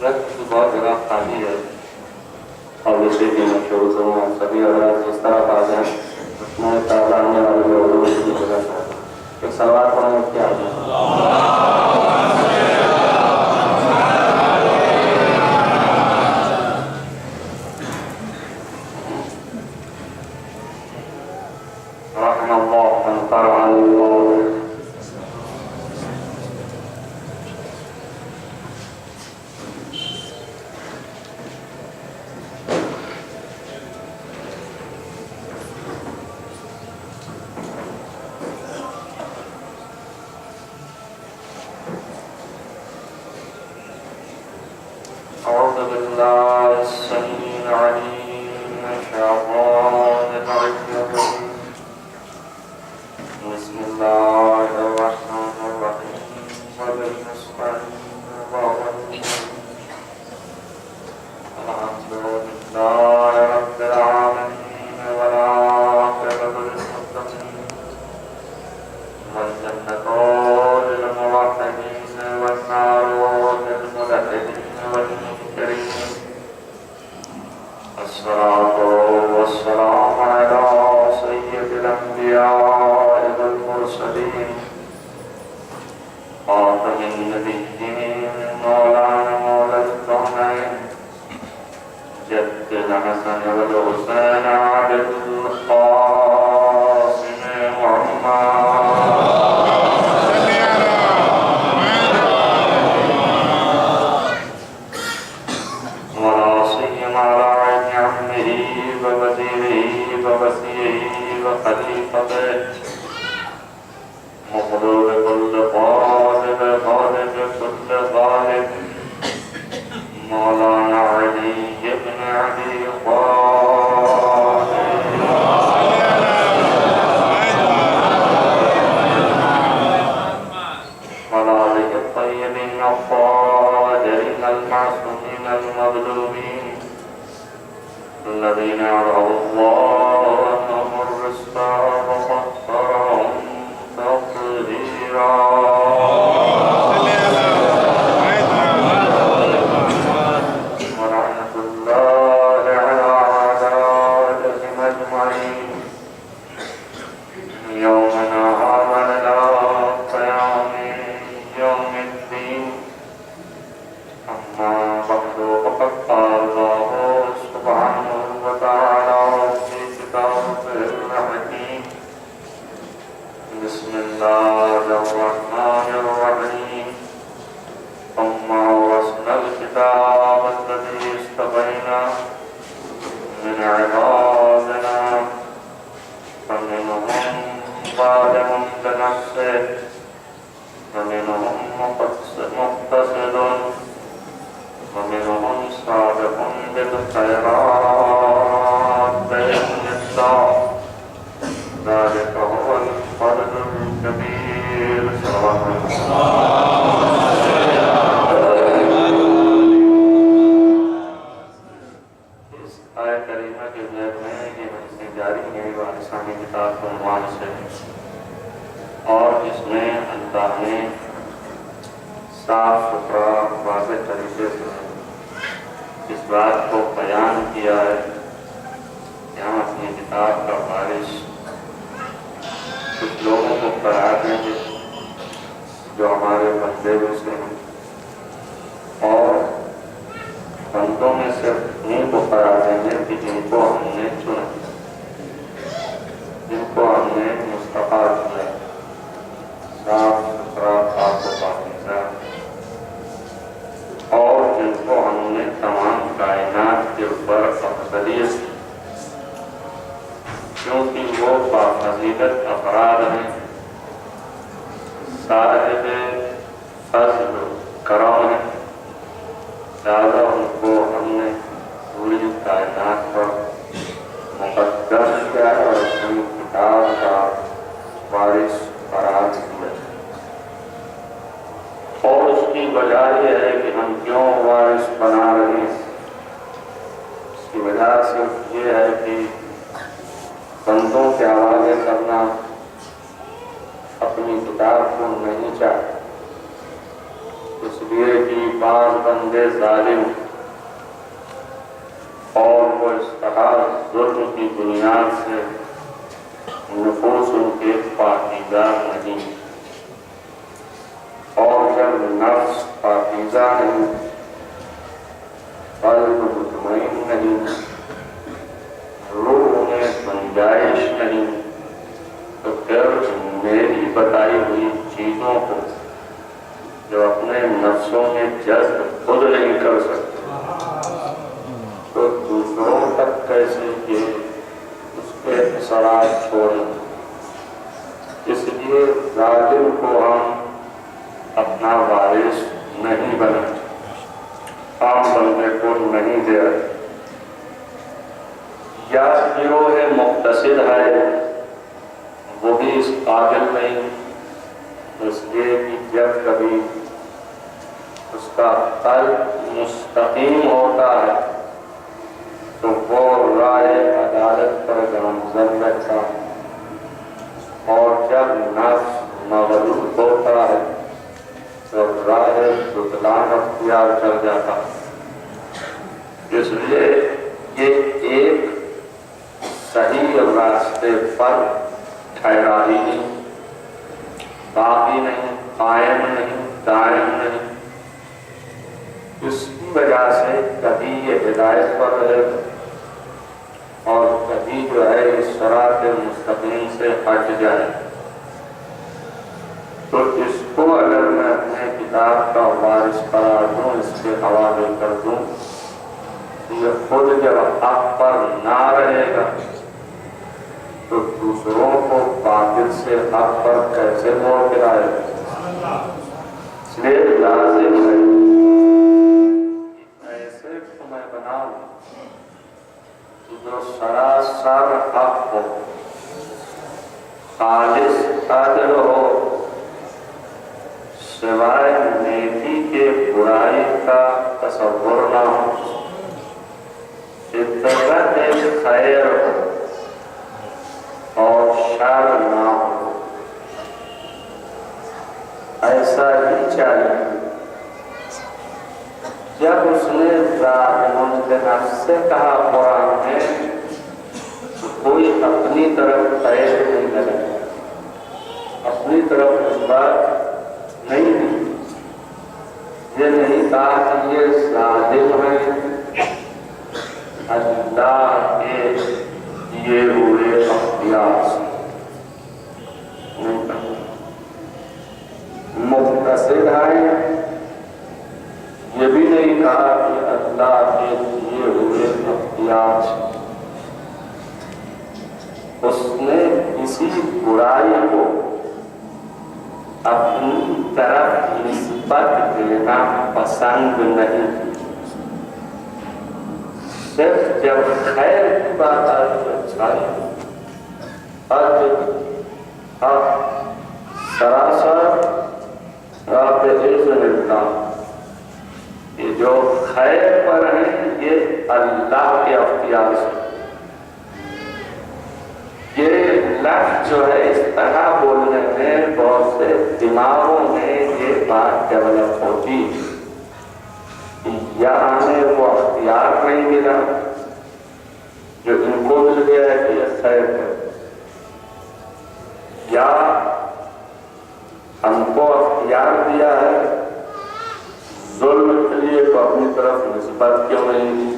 بہت جگہ خالی ہے اور دوسری کی مشہور سے سبھی حضرات اس طرح آ جائیں اس میں تازہ آنے والے لوگوں کی جگہ ایک سوال پڑھنے کی رحم الله من قرأ القول أعوذ بالله السميع العليم من الشيطان الرجيم بسم الله الرحمن الرحيم وبالنسبة الحمد لله رب العالمين والعاقبة للمتقين والجنتان للموحدين والنار للملحدين والمنكرين الصلاة والسلام على سيد الأنبياء والمرسلين خاتم النبيين مولانا مولى الكونين جد الحسن والحسين علي القاسم محمد ولا سيما على عين عمه ووزيره ووسيعه وخليفته مخلوق كل غالب غالب كل غالب مولانا علي بن علي طالب وآله الطيبين الطاهرين المعصومين المظلومين الذين يرعوا الله أنهم الرسال وطهرهم تطهيرا ورحمة الله على أعدائهم أجمعين يومنا هذا إلى قيام يوم الدين أما بعد فقد قال الله سبحانه وتعالى في كتابه الحكيم بسم الله الرحمن الرحيم ثم أورثنا الكتاب الذي اصطفينا من عبادنا فمنهم ظالم لنفسه ومنهم مقتصد ومنهم سابق بالخيرات بإذن الله ذلك هو الفضل الكبير صلى اس آیت کریمہ کے ذیل میں یہ بحثیں جاری ہیں وارثانی کتاب کے عنوان سے اور اس میں اللہ نے صاف ستھرا واضح طریقے سے اس بات کو بیان کیا ہے کہ ہم اپنی کتاب کا وارث کچھ لوگوں کو قرار دیں گے جو ہمارے بندے میں سے ہیں اور بندوں میں صرف انہیں کو قرار دیں گے کہ جن کو ہم نے چنا جن کو ہم نے مصطفیٰ چنا صاف ستھرا پاک و پاکیزہ اور جن کو ہم نے تمام کائنات کے اوپر افضلیت دی کیونکہ وہ بافضیلت افراد ہیں صاحب فضل کرم ہیں لہذا ان کو ہم نے پوری کائنات پر مقدس کیا ہے اور اپنی کتاب کا وارث قرار دیا اور اس کی وجہ یہ ہے کہ ہم کیوں وارث بنا رہے ہیں اس کی وجہ صرف یہ ہے کہ بندوں کے حوالے کرنا اپنی کتاب کو نہیں چاہتے اس لیے کہ بعض بندے ظالم اور وہ اس طرح ظلم کی بنیاد سے نفوس ان کے پاکیزہ نہیں، اور جب نفس پاکیزہ نہیں، قلب مطمئن نہیں، روح میں گنجائش نہیں، تو پھر میری بتائی ہوئی چیزوں کو جو اپنے نفسوں میں جذب خود نہیں کر سکتے تو دوسروں تک کیسے یہ اس کے اثرات چھوڑیں؟ اس لیے ظالم کو ہم اپنا وارث نہیں بنا، عام بندے کو نہیں دے رہے۔ یا گروہ مقتصد ہے وہ بھی اس قابل نہیں، اس لیے کہ جب کبھی اس کا قلب مستقیم ہوتا ہے تو وہ راہ عدالت پر گامزن رہتا ہے، اور جب نفس مغلوب ہوتا ہے تو راہ بطلان اختیار کر جاتا ہے۔ اس لیے یہ ایک صحیح راستے پر ٹھہرا ہی نہیں، باقی نہیں، قائم نہیں، دائم نہیں۔ اس کی وجہ سے کبھی یہ ہدایت پر رہے اور کبھی جو ہے اس صراط مستقیم سے ہٹ جائے۔ تو اس کو اگر میں اپنے کتاب کا وارث قرار دوں، اس کے حوالے کر دوں، یہ خود جب حق پر نہ رہے گا تو دوسروں کو باطل سے حق پر کیسے موڑ کرائے گا؟ اس لیے لازم ہے کہ ایسے کو میں بناؤں کہ جو سراسر حق ہو، خالص عدل ہو، سوائے نیکی کے برائی کا تصور نہ ہو، فطرت خیر ہو اور شر نہ ہو۔ ایسا ہی چاہیے۔ جب اس نے ظالموں کے نفس سے کہا قرآن میں تو کوئی اپنی طرف خیر نہیں لگا، اپنی طرف اس بات نہیں دی، یہ نہیں کہا کہ یہ ظالم ہے، اللہ کے دیے ہوئے اختیار سے مقتصد ہے، یہ بھی نہیں کہا کہ اللہ کے دیے ہوئے اختیار سے۔ اس نے کسی برائی کو اپنی طرف نسبت دینا پسند نہیں، صرف جب خیر کی بات آئی تو اچھائی، حق سراسر رب عز ملتا، یہ جو خیر پر ہیں یہ اللہ کے اختیار سے۔ یہ لفظ جو ہے اس طرح بولنے میں بہت سے دماغوں میں یہ بات ڈیولپ ہوتی، یا ہمیں وہ اختیار نہیں ملا جو ان کو مل گیا ہے کہ یہ خیر ہے، یا ہم کو اختیار دیا ہے ظلم کے لیے تو اپنی طرف نسبت کیوں نہیں دی،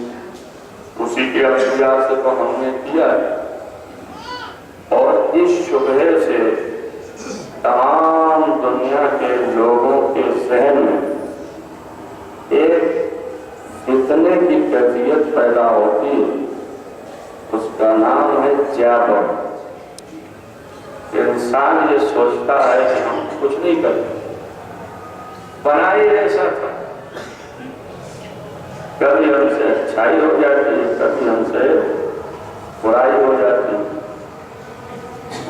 اسی کے اختیار سے تو ہم نے کیا ہے۔ اور اس شبہے سے تمام دنیا کے لوگوں کے ذہن میں ایک فتنے کی کیفیت پیدا ہوتی ہے، اس کا نام ہے جابر۔ انسان یہ سوچتا ہے کہ ہم کچھ نہیں کرتے، بنائی ایسا تھا، کبھی ہم سے اچھائی ہو جاتی ہے، کبھی ہم سے برائی ہو جاتی ہے،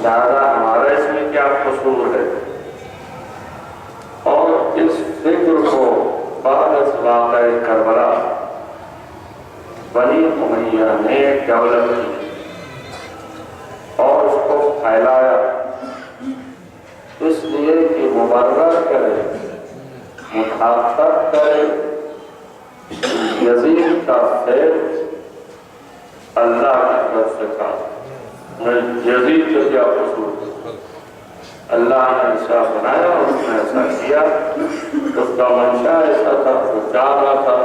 لہذا ہمارا اس میں کیا قصور ہے؟ اور اس فکر کو بعد از واقعہ کربلا بنی امیہ نے ڈیولپ کی اور اس کو پھیلایا، اس لیے کہ مبرر کرے، مخاطب کرے یزید کا فیل اللہ کی طرف سے تھا۔ یزید کا کیا قصور تھا؟ اللہ نے ایسا بنایا، اس نے ایسا کیا، اس کا منشا ایسا تھا، وہ چاہ رہا تھا،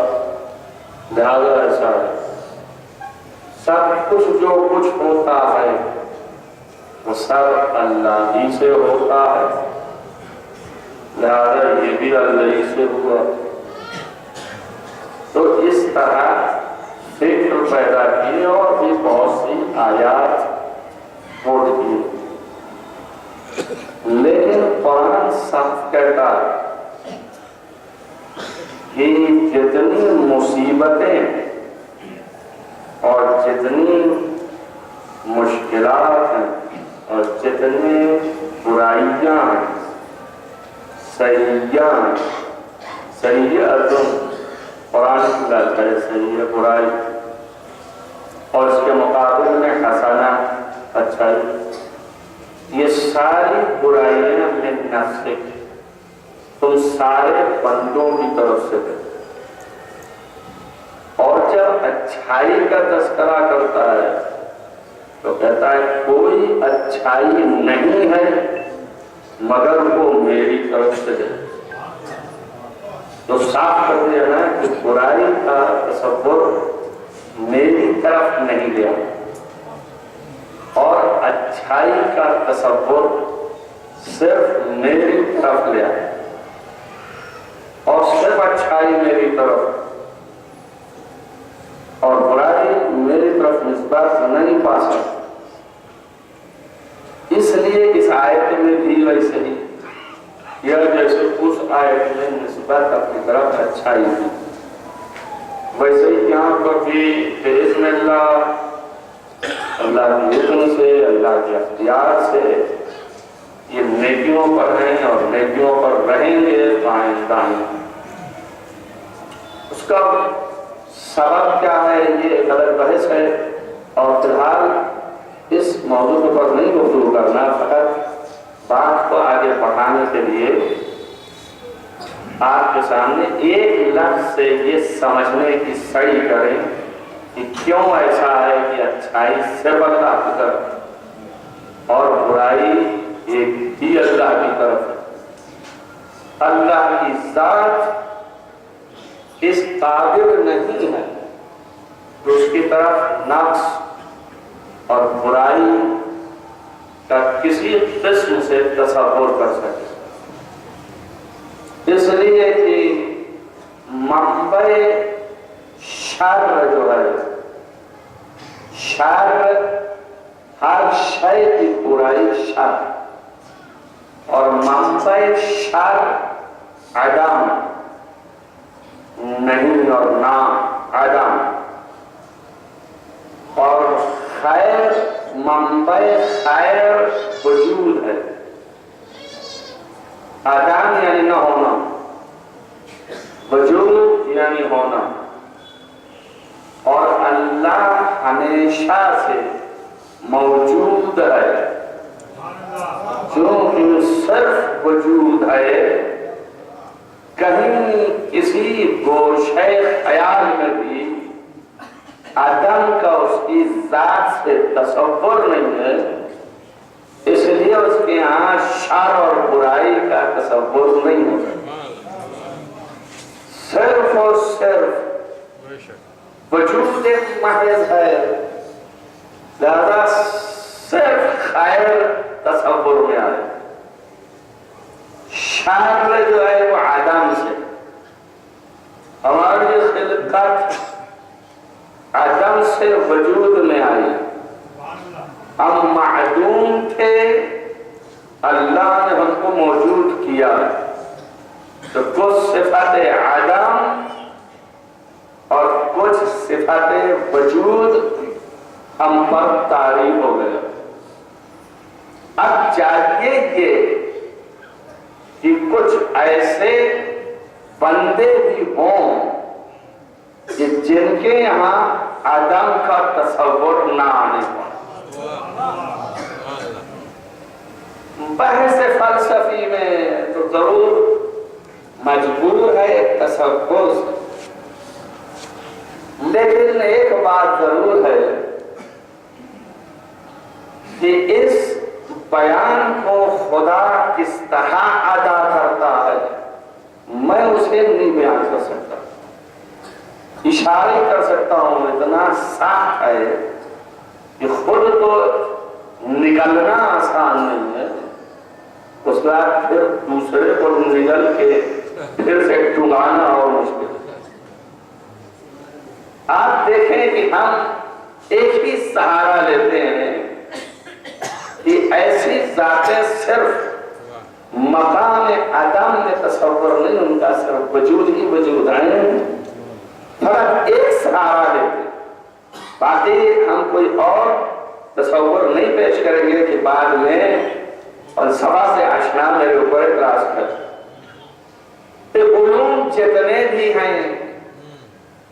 لہذا ایسا ہے۔ سب کچھ جو کچھ ہوتا ہے وہ سب اللہ ہی سے ہوتا ہے، لہذا یہ بھی اللہ ہی سے ہوا۔ تو اس طرح فکر پیدا کیے اور بھی بہت سی آیات موڑ دیے، لیکن قرآن صاف کہتا ہے کہ جتنی مصیبتیں اور جتنی مشکلات ہیں اور جتنی برائیاں سیئات قرآن کی بات ہے، سیئ برائی، اور اس کے مقابل میں حسنہ اچھائی، یہ ساری برائیاں من نفسک، تم سارے بندوں کی طرف سے ہے۔ اور جب اچھائی کا تذکرہ کرتا ہے تو کہتا ہے کوئی اچھائی نہیں ہے مگر وہ میری طرف سے ہے۔ تو صاف کر دیا نا کہ برائی کا تصور میری طرف نہیں لیا اور اچھائی کا تصور صرف میری طرف لیا، اور صرف اچھائی میری طرف اور برائی میری طرف نسبت نہیں پا سکتی۔ اس لیے اس آیت میں بھی ویسے ہی یا جیسے اس آیت میں نسبت اپنی طرف اچھائی تھی، ویسے ہی یہاں پر بھی بِإِذْنِ اللہ، اللہ کی اذن سے، اللہ کے اختیار سے یہ نیکیوں پر ہیں اور نیکیوں پر رہیں گے دائیں دائیں۔ اس کا سبب کیا ہے یہ ایک الگ بحث ہے، اور فی الحال اس موضوع پر نہیں گفتگو کرنا، فقط بات کو آگے بڑھانے کے لیے آپ کے سامنے ایک لفظ سے یہ سمجھنے کی سعی کریں کہ کیوں ایسا ہے کہ اچھائی صرف اللہ کی طرف اور برائی ایک ہی اللہ کی طرف ہے۔ اللہ کی ذات اس قادر نہیں ہے کہ اس کی طرف نقص اور برائی کا کسی قسم سے تصور کر سکے، اس لیے کہ منبع شر جو ہے، شر ہر شے کی برائی شر، اور منبع شر عدم نہیں اور نہ عدم، اور خیر منبع خیر وجود ہے، عدم یعنی نہ ہونا، وجود یعنی ہونا، اور اللہ ہمیشہ سے موجود ہے، کیونکہ صرف وجود ہے، کہیں کسی گوشے خیال میں بھی عدم کا اس کی ذات سے تصور نہیں ہے، اس لیے اس کے ہاں شر اور برائی کا تصور نہیں ہوتا، صرف اور صرف وجود ایک محض ہے، لہذا صرف خیر تصور میں آئے، شر جو ہے وہ عدم سے، ہماری خلقت عدم سے وجود میں آئی، ہم معدوم تھے، اللہ نے ہم کو موجود کیا، تو کچھ صفت عدم اور کچھ صفت وجود ہم پر طاری ہو گئے۔ اب چاہیے کہ کچھ ایسے بندے بھی ہوں کہ جن کے یہاں عدم کا تصور نہ آنے پائے۔ بحث فلسفی میں تو ضرور مجبور ہے تصور، لیکن ایک بات ضرور ہے کہ اس بیان کو خدا کس طرح ادا کرتا ہے میں اسے نہیں بیان کر سکتا، اشارے کر سکتا ہوں، اتنا صاف ہے کہ خود تو نکلنا آسان نہیں ہے، اس کے بعد پھر دوسرے کو نکل کے پھر سے ٹنگانا اور مشکل ہے۔ آپ دیکھیں کہ ہم ایک ہی سہارا لیتے ہیں کہ ایسی ذاتیں صرف مقام عدم میں تصور نہیں، ان کا صرف وجود ہی وجود ہے، فقط ایک سہارا لیتے ہیں، باقی ہم کوئی اور تصور نہیں پیش کریں گے کہ بعد میں فلسفہ سے آشنا میرے اوپر اعتراض کر۔ علوم جتنے بھی ہیں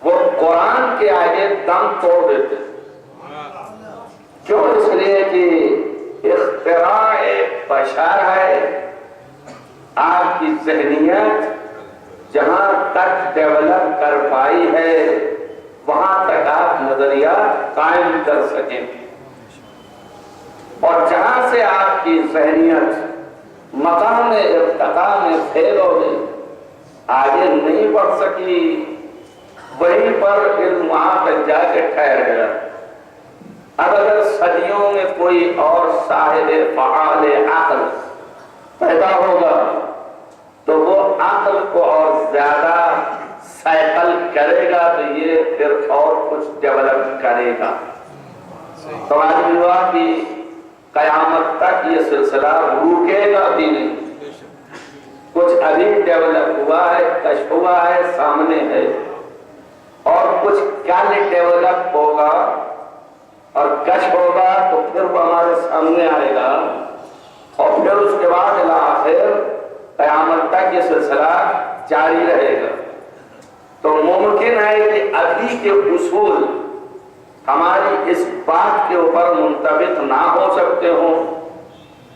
وہ قرآن کے آگے دم توڑ دیتے ہیں، کیوں؟ اس لیے کہ اختراع بشر ہے، آپ کی ذہنیت جہاں تک ڈیولپ کر پائی ہے وہاں تک آپ نظریات قائم کر سکیں، اور جہاں سے آپ کی ذہنیت مقام ارتقاء میں فیل ہو گئی، آگے نہیں بڑھ سکی، وہیں پر علم وہاں تک جا کے ٹھہر گیا۔ اب اگر صدیوں میں کوئی اور صاحب فعال عقل پیدا ہوگا تو وہ عقل کو اور زیادہ سائیکل کرے گا، تو یہ پھر اور کچھ ڈیولپ کرے گا۔ تو آج بھی ہوا کہ قیامت تک یہ سلسلہ رکے گا بھی نہیں، کچھ ابھی ڈیولپ ہوا ہے، کشف ہوا ہے، سامنے ہے، اور کچھ کل ڈیولپ ہوگا اور کشف ہوگا تو پھر وہ ہمارے سامنے آئے گا، اور پھر اس کے بعد آخر قیامت تک یہ سلسلہ جاری رہے گا۔ تو ممکن ہے کہ ابھی کے اصول ہماری اس بات کے اوپر منطبق نہ ہو سکتے ہوں،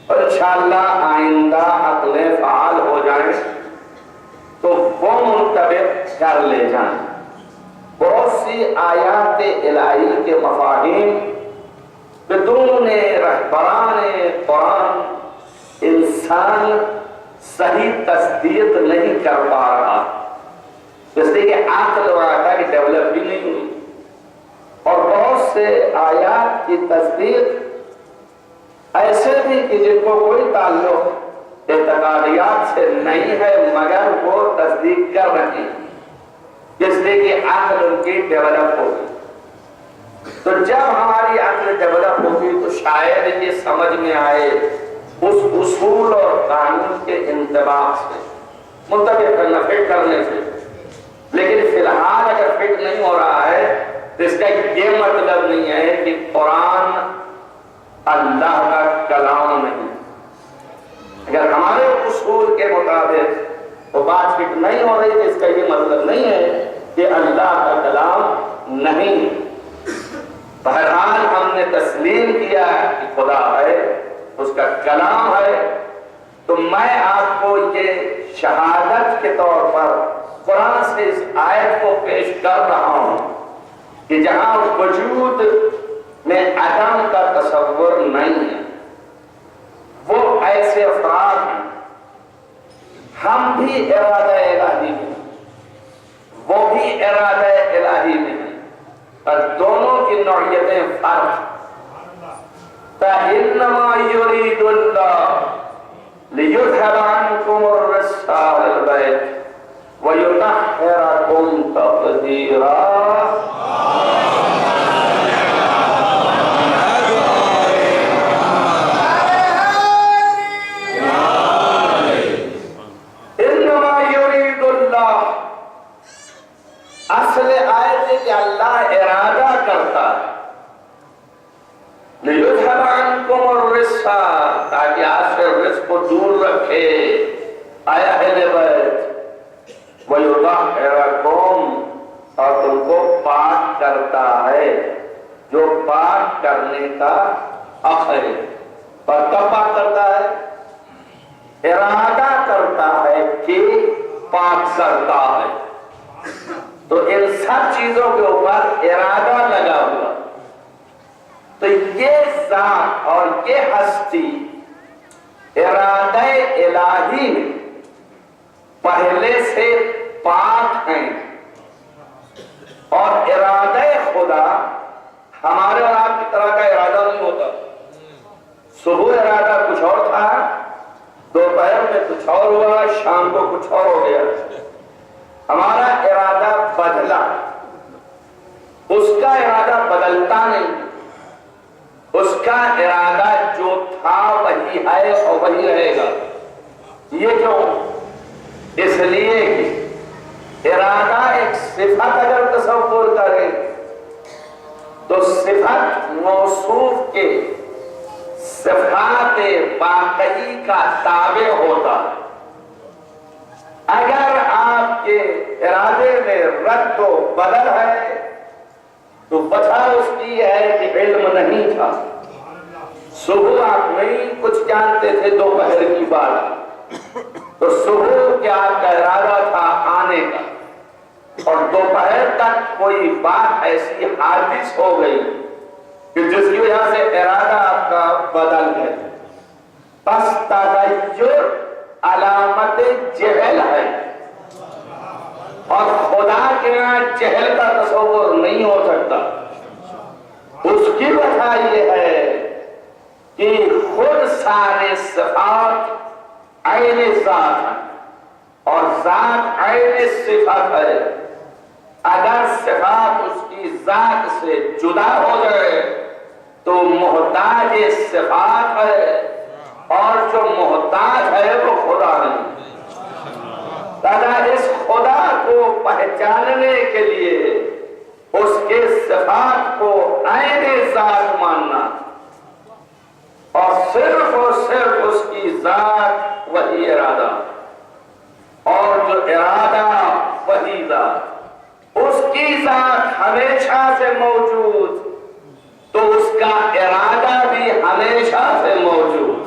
اور انشاءاللہ آئندہ عقلیں فعال ہو جائیں تو وہ منطبق کر لے جائیں۔ بہت سی آیات الہی کے مفاہیم بدون رہبران قرآن انسان صحیح تصدیق نہیں کر پا رہا، اس لیے کہ عقل وغیرہ کی ڈیولپ بھی نہیں ہوئی، اور بہت سے آیات کی تصدیق ایسے بھی کہ جن کو کوئی تعلق اعتقادیات سے نہیں ہے مگر وہ تصدیق کر رہے ہیں، اس لیے کہ عقل ان کی ڈیولپ ہوگی۔ تو جب ہماری عقل ڈیولپ ہوگی تو شاید یہ سمجھ میں آئے اس اصول اور قانون کے انطباق سے منطبق کرنا، فٹ کرنے سے۔ لیکن فی الحال اگر فٹ نہیں ہو رہا ہے تو اس کا یہ مطلب نہیں ہے کہ قرآن اللہ کا کلام نہیں۔ اگر ہمارے اصول کے مطابق وہ بات فٹ نہیں ہو رہی تو اس کا یہ مطلب نہیں ہے کہ اللہ کا کلام نہیں۔ بہرحال ہم نے تسلیم کیا کہ خدا ہے، اس کا کلام ہے، تو میں آپ کو یہ شہادت کے طور پر قرآن سے اس آیت کو پیش کر رہا ہوں کہ جہاں وجود میں عدم کا تصور نہیں ہے، وہ ایسے افراد ہیں، ہم بھی ارادہ الہی میں، وہ بھی ارادہ الہی میں ہیں، اور دونوں کی نوعیتیں فرق۔ فَإِنَّمَا يُرِيدُ اللَّهُ لِيُذْهِبَ عَنْكُمُ الرِّجْسَ أَهْلَ الْبَيْتِ وَيُطَهِّرَكُمْ تَطْهِيرًا۔ اصل آیت ہے کہ اللہ ارادہ کرتا ہے لِيُذْهَبَ عَنْكُمُ الرِّجْسَ، تاکہ آپ سے رزق کو دور رکھے، اے اہل بیت، وَيُطَهِّرَكُمْ، اور تم کو پاک کرتا ہے، جو پاک کرنے کا حق ہے۔ اور کب پاک کرتا ہے؟ ارادہ کرتا ہے کہ پاک کرتا ہے۔ تو انسان سب چیزوں کے اوپر ارادہ لگا ہوا، تو یہ ذات اور یہ ہستی ارادہ الہی میں پہلے سے پاک ہیں، اور ارادہ خدا ہمارے اور آپ کی طرح کا ارادہ نہیں ہوتا۔ صبح ارادہ کچھ اور تھا، دوپہر میں کچھ اور ہوا، شام کو کچھ اور ہو گیا۔ ہمارا ارادہ بدلا، اس کا ارادہ بدلتا نہیں، اس کا ارادہ جو تھا وہی ہے اور وہی رہے گا۔ یہ کیوں؟ اس لیے کہ ارادہ ایک صفت اگر تصور کریں تو صفت موصوف کے صفات واقعی کا تابع ہوتا ہے۔ اگر آپ کے ارادے میں رد و بدل ہے تو وجہ اس کی ہے کہ علم نہیں تھا، صبح آپ نہیں کچھ جانتے تھے دوپہر کی بات، تو صبح کیا آپ کا ارادہ تھا آنے کا، اور دوپہر تک کوئی بات ایسی حادث ہو گئی کہ جس کی وجہ سے ارادہ آپ کا بدل گیا۔ پس تغیر علامت جہل ہے، اور خدا کے یہاں جہل کا تصور نہیں ہو سکتا۔ اس کی وجہ یہ ہے کہ خود سارے صفات عین ذات ہیں اور ذات عین صفت ہے۔ اگر صفات اس کی ذات سے جدا ہو جائے تو محتاج صفات ہے، اور جو محتاج ہے وہ خدا نہیں۔ اس خدا کو پہچاننے کے لیے اس کے صفات کو عین ذات ماننا، اور صرف اس کی ذات وہی ارادہ، اور جو ارادہ وہی ذات، اس کی ذات ہمیشہ سے موجود تو اس کا ارادہ بھی ہمیشہ سے موجود،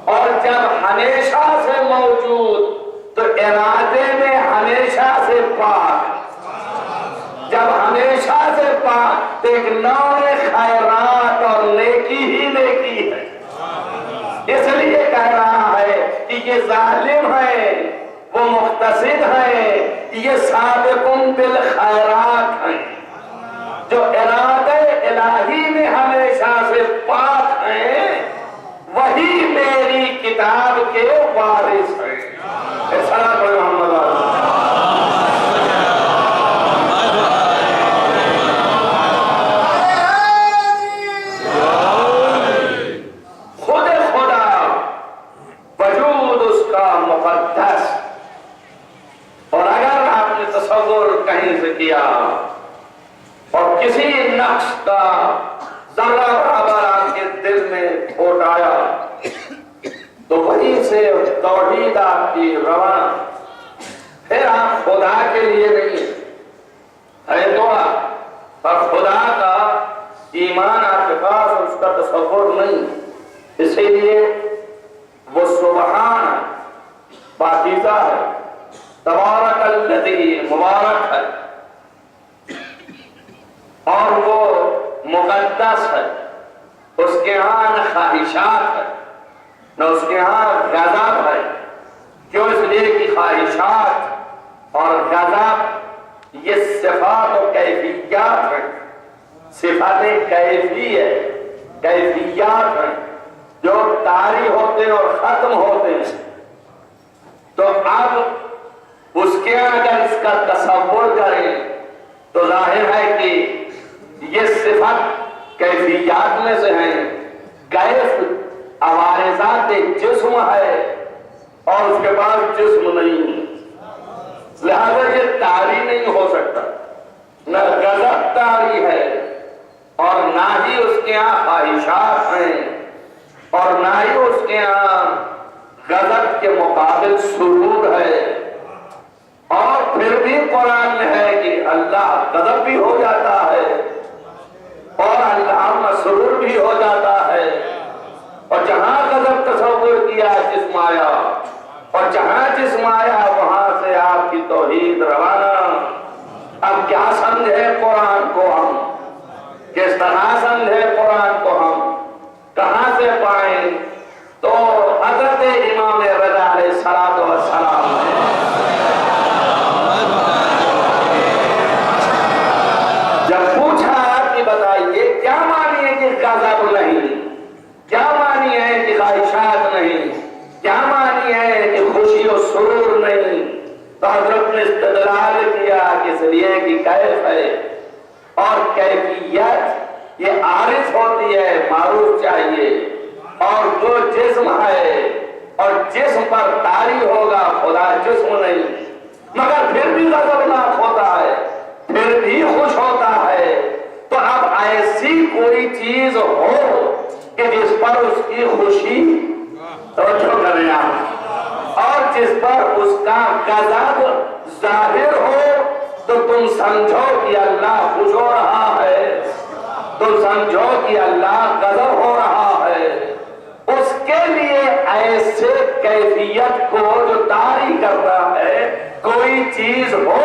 اور جب ہمیشہ سے موجود تو ارادے میں ہمیشہ سے پاک، جب ہمیشہ سے پاک تو ایک نوع خیرات اور نیکی ہی نیکی ہے۔ اس لیے کہہ رہا ہے کہ یہ ظالم ہے، وہ مقتصد ہے، یہ سابقون بالخیرات ہیں، جو ارادہ الہی میں ہمیشہ سے پاک ہیں، وہی میری کتاب کے وارث ہیں۔ صلاۃ محمد خود خدا وجود اس کا مقدس، اور اگر آپ نے تصور کہیں سے کیا اور کسی نقش کا ذرہ برابر آپ کے دل میں پھوٹ آیا تو وہیں سے توحید آپ کی روانہ، پھر آپ خدا کے لیے نہیں ہے تو اور خدا کا ایمان آپ کے پاس اور اس کا تصور نہیں، اسی لیے وہ سبحان ہے، پاکیزہ ہے، تبارک الذی مبارک ہے، اور وہ مقدس ہے۔ اس کے ہاں نہ خواہشات ہے نہ اس کے ہاں غضب ہے۔ کیوں؟ اس لیے کہ خواہشات اور غضب یہ صفات و کیفیات ہیں، صفاتیں کیفی ہے، کیفیات ہیں جو طاری ہوتے ہیں اور ختم ہوتے ہیں۔ تو اب اس کے اگر اس کا تصور کریں تو ظاہر ہے کہ یہ صفت کیفیات میں سے ہیں۔ کیف عوارضات جسم ہے اور اس کے بعد جسم نہیں ہے، لہذا یہ طاری نہیں ہو سکتا، نہ غضب طاری ہے اور نہ ہی اس کے یہاں خواہشات ہیں اور نہ ہی اس کے یہاں غضب کے مقابل سرور ہے۔ اور پھر بھی قرآن میں ہے کہ اللہ غضب بھی ہو جاتا ہے اور اللہ مسرور بھی ہو جاتا ہے، اور جہاں غضب تصور کیا جسم آیا، اور جہاں جسم آیا وہاں سے آپ کی توحید روانہ، اب کیا سمجھے قرآن کو ہم، کس طرح سمجھے قرآن کو ہم، کہاں سے پائیں؟ تو حضرت امام رضا علیہ السلام نے جب پوچھا کہ بتائیے کیا مانی ہے کہ غضب نہیں، کیا مانی ہے کہ خواہشات نہیں، کیا مانی ہے کہ خوشی و سرور نہیں، تو حضرت نے استدلال کیا کہ اس لیے کہ کیف ہے، اور کیفیت یہ عارض ہوتی ہے، معروف چاہیے، اور جو جسم ہے اور جسم پر طاری ہوگا، خدا جسم نہیں، مگر پھر بھی غضبناک ہوتا ہے، پھر بھی خوش ہوتا ہے، تو اب ایسی کوئی چیز ہو کہ جس پر اس کی خوشی توجہ کریں آپ، اور جس پر اس کا غضب ظاہر ہو، تو تم سمجھو کہ اللہ خوش ہو رہا ہے، تم سمجھو کہ اللہ غضب ہو رہا ہے۔ اس کے لیے ایسے کیفیت کو جو طاری کر رہا ہے، کوئی چیز ہو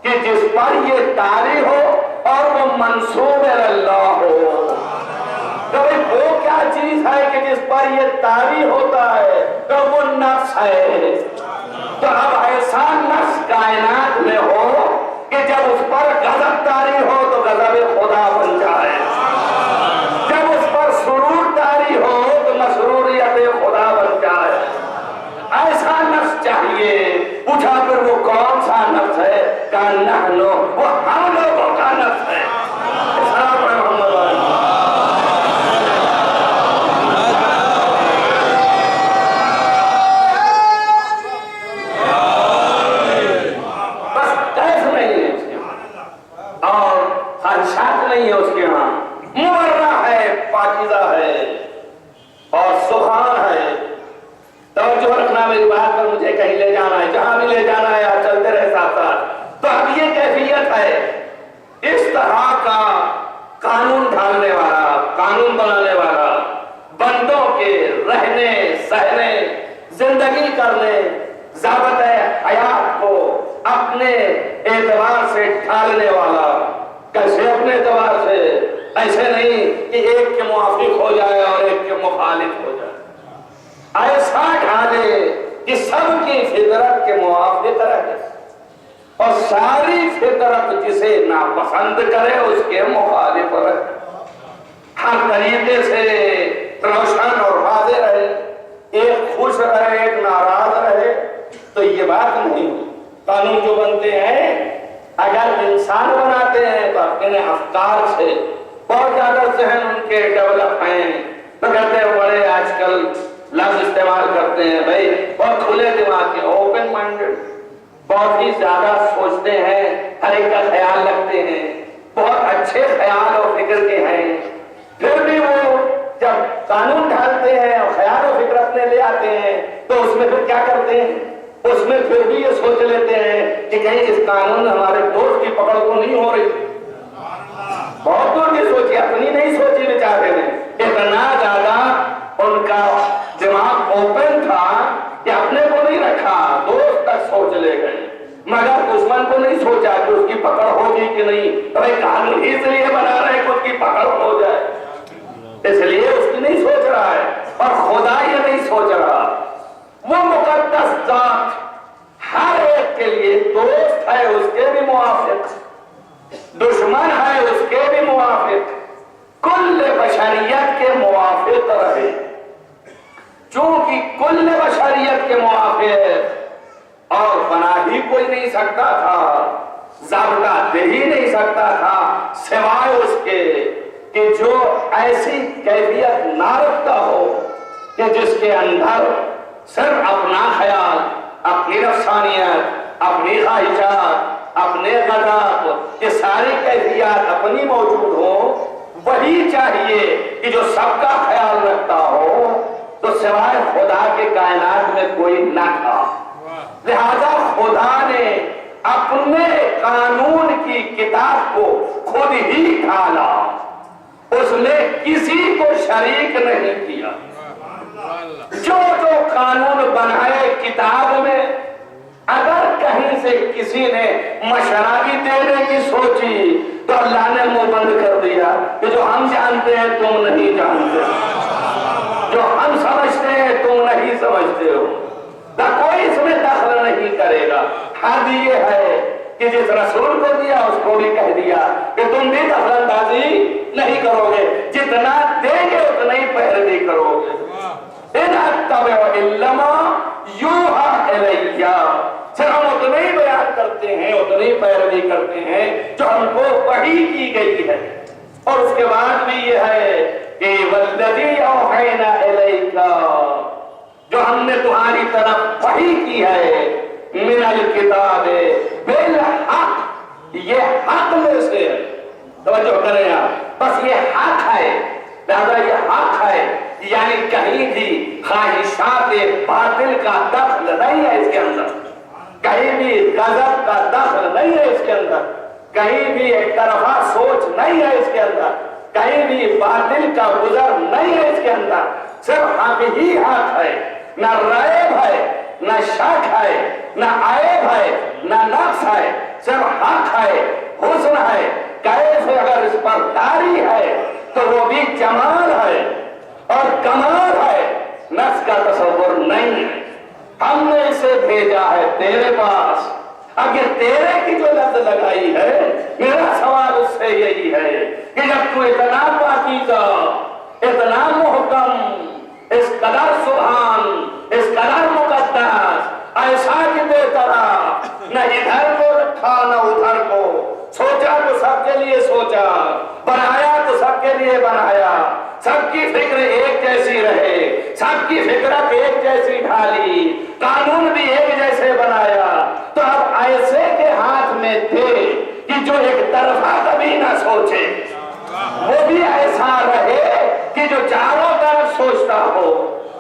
کہ جس پر یہ طاری ہو اور وہ منسوب اللہ ہو، تو وہ کیا چیز ہے کہ جس پر یہ طاری ہوتا ہے؟ تو وہ نفس ہے۔ تو اب ایسا نفس کائنات میں ہو کہ جب اس پر غضب طاری ہو تو غضب خدا بن جائے، جب اس پر سرور طاری ہو تو مسروریت خدا بن جائے، ایسا نفس چاہیے۔ پوچھا پھر وہ کون سا نفس ہے؟ کہا نحنو، وہ ہم لوگوں کا نفس ہے۔ سلام محمد علیہ۔ بس کیف نہیں ہے اس کے ہاں، اور خواہشات نہیں ہے اس کے ہاں، مبرہ ہے، پاکیزہ ہے اور سبحان ہے۔ توجہ رکھنا میری بات پر، مجھے کہیں لے جانا ہے، جہاں بھی لے جانا ہے آپ چلتے رہے ساتھ ساتھ۔ تو اب یہ کیفیت ہے، اس طرح کا قانون ڈھالنے والا، قانون بنانے والا، بندوں کے رہنے سہنے زندگی کرنے ضابطۂ حیات کو اپنے اعتبار سے ڈھالنے والا۔ کیسے اپنے اعتبار سے؟ ایسے نہیں کہ ایک کے موافق ہو جائے اور ایک کے مخالف ہو جائے، ایسا ڈھالے کہ سب کی فطرت کے موافق رہے اور ساری فطرت جسے ناپسند کرے اس کے مخالف رہے، ہر طریقے سے روشن اور واضح رہے، ایک خوش رہے ایک ناراض رہے۔ تو یہ بات نہیں، قانون جو بنتے ہیں اگر انسان بناتے ہیں تو اپنے افکار سے بہت زیادہ ذہن ان کے ڈیولپ ہیں، تو کہتے ہیں بڑے آج کل لفظ استعمال کرتے ہیں بھائی بہت کھلے دماغ کے، اوپن مائنڈڈ، بہت ہی زیادہ سوچتے ہیں، ہر ایک کا خیال رکھتے ہیں، بہت اچھے خیال و فکر کے ہیں۔ پھر بھی وہ جب قانون ڈھالتے ہیں اور خیال و فکر اپنے لے آتے ہیں تو اس میں پھر کیا کرتے ہیں؟ اس میں پھر بھی یہ سوچ لیتے ہیں کہ کہیں اس قانون ہمارے دوست کی پکڑ تو نہیں ہو رہی۔ بہت دور کی سوچی، اپنی نہیں سوچی بیچارے نے، اتنا زیادہ ان کا دماغ اوپن تھا کہ اپنے کو نہیں رکھا، دوست تک سوچ لے گئے، مگر دشمن کو نہیں سوچا کہ اس کی پکڑ ہوگی کہ نہیں۔ ارے قانون ہی اس لیے بنا رہے کہ اس کی پکڑ ہو جائے، اس لیے اس کی نہیں سوچ رہا ہے، اور خدا یہ نہیں سوچ رہا۔ وہ مقدس ذات ہر ایک کے لیے دوست ہے، اس کے بھی موافق، دشمن ہے اس کے بھی موافق، کل بشریت کے موافق رہے۔ چونکہ کل بشریت کے موافق اور بنا ہی کوئی نہیں سکتا تھا، ضابطہ دے ہی نہیں سکتا تھا سوائے اس کے کہ جو ایسی کیفیت نہ رکھتا ہو کہ جس کے اندر صرف اپنا خیال، اپنی نفسانیت، اپنی خواہشات، اپنے غضب، یہ ساری کیفیات اپنی موجود ہو، وہی چاہیے کہ جو سب کا خیال رکھتا ہو، تو سوائے خدا کے کائنات میں کوئی نہ تھا۔ لہذا خدا نے اپنے قانون کی کتاب کو خود ہی ڈھالا، اس نے کسی کو شریک نہیں کیا۔ جو جو قانون بنائے کتاب میں، اگر کہیں کہیں سے کسی نے مشرابی دینے کی سوچی تو اللہ نے منہ بند کر دیا کہ جو ہم جانتے ہیں تم نہیں جانتے، جو ہم سمجھتے ہیں تم نہیں سمجھتے ہو، نہ کوئی اس میں دخل نہیں کرے گا۔ حد یہ ہے کہ جس رسول کو دیا اس کو بھی کہہ دیا کہ تم بھی دخل اندازی نہیں کرو گے، جتنا دیں گے اتنا ہی پیروی کرو گے۔ ان اتبع الا ما یوحی الی، صرف ہم اتنا ہی بیان کرتے ہیں، اتنا ہی پیروی کرتے ہیں جو ہم کو وحی کی گئی ہے۔ اور اس کے بعد بھی یہ ہے کہ والذی اوحینا الیک، جو ہم نے تمہاری طرف وحی کی ہے، من الکتاب بالحق، یہ حق میں سے ہے، توجہ کریں آپ، بس یہ حق ہے، لہذا یہ حق ہے، یعنی کہیں بھی خواہشات باطل کا دخل نہیں ہے اس کے اندر، کہیں بھی غضب کا دخل نہیں ہے اس کے اندر، کہیں بھی ایک طرفہ سوچ نہیں ہے اس کے اندر، کہیں بھی باطل کا گزر نہیں ہے اس کے اندر، صرف حق ہی حق ہے، نہ ریب ہے، نہ شک ہے، نہ عیب ہے، نہ نقص ہے، صرف حق ہے، حسن ہے، کیسے اگر اس پر داری ہے تو وہ بھی جمال ہے اور کمال ہے، نقص کا تصور نہیں ہے۔ ہم نے اسے بھیجا ہے تیرے پاس، اگر تیرے کی جو لفظ لگائی ہے، میرا سوال اس سے یہی ہے کہ جب تو اتنا پاکیزہ، اتنا محکم، اس قدر سبحان، اس قدر مقدس، ایسا کہ بے طرح، نہ ادھر کو رکھا نہ ادھر کو، سوچا تو سب کے لیے سوچا، بنایا تو سب کے لیے بنایا، سب کی فکر ایک جیسی رہے، سب کی فکرت ایک جیسی ڈھالی، قانون بھی ایک جیسے بنایا، تو اب ایسے کے ہاتھ میں تھے کہ جو ایک طرفہ کبھی نہ سوچے، وہ بھی ایسا رہے کہ جو چاروں طرف سوچتا ہو،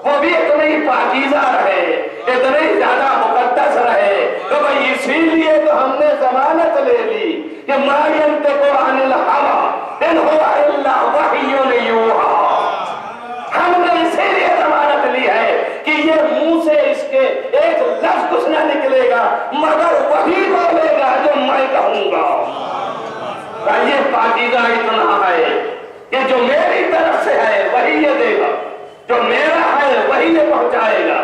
وہ بھی اتنا ہی پاکیزہ رہے، اتنا ہی زیادہ مقدس رہے۔ تو بھئی اسی لیے تو ہم نے ضمانت لے لی کہ ما ینطق عن الہوی ان هو الا وحی یوحی، ہم نے اسی لیے ضمانت لی ہے کہ یہ منہ سے اس کے ایک لفظ کچھ نہ نکلے گا مگر وہی بولے گا جو میں کہوں گا۔ یہ پاکیزہ اتنا ہے کہ جو میری طرف سے ہے وہی یہ دے گا، جو میرا ہے وہی یہ پہنچائے گا،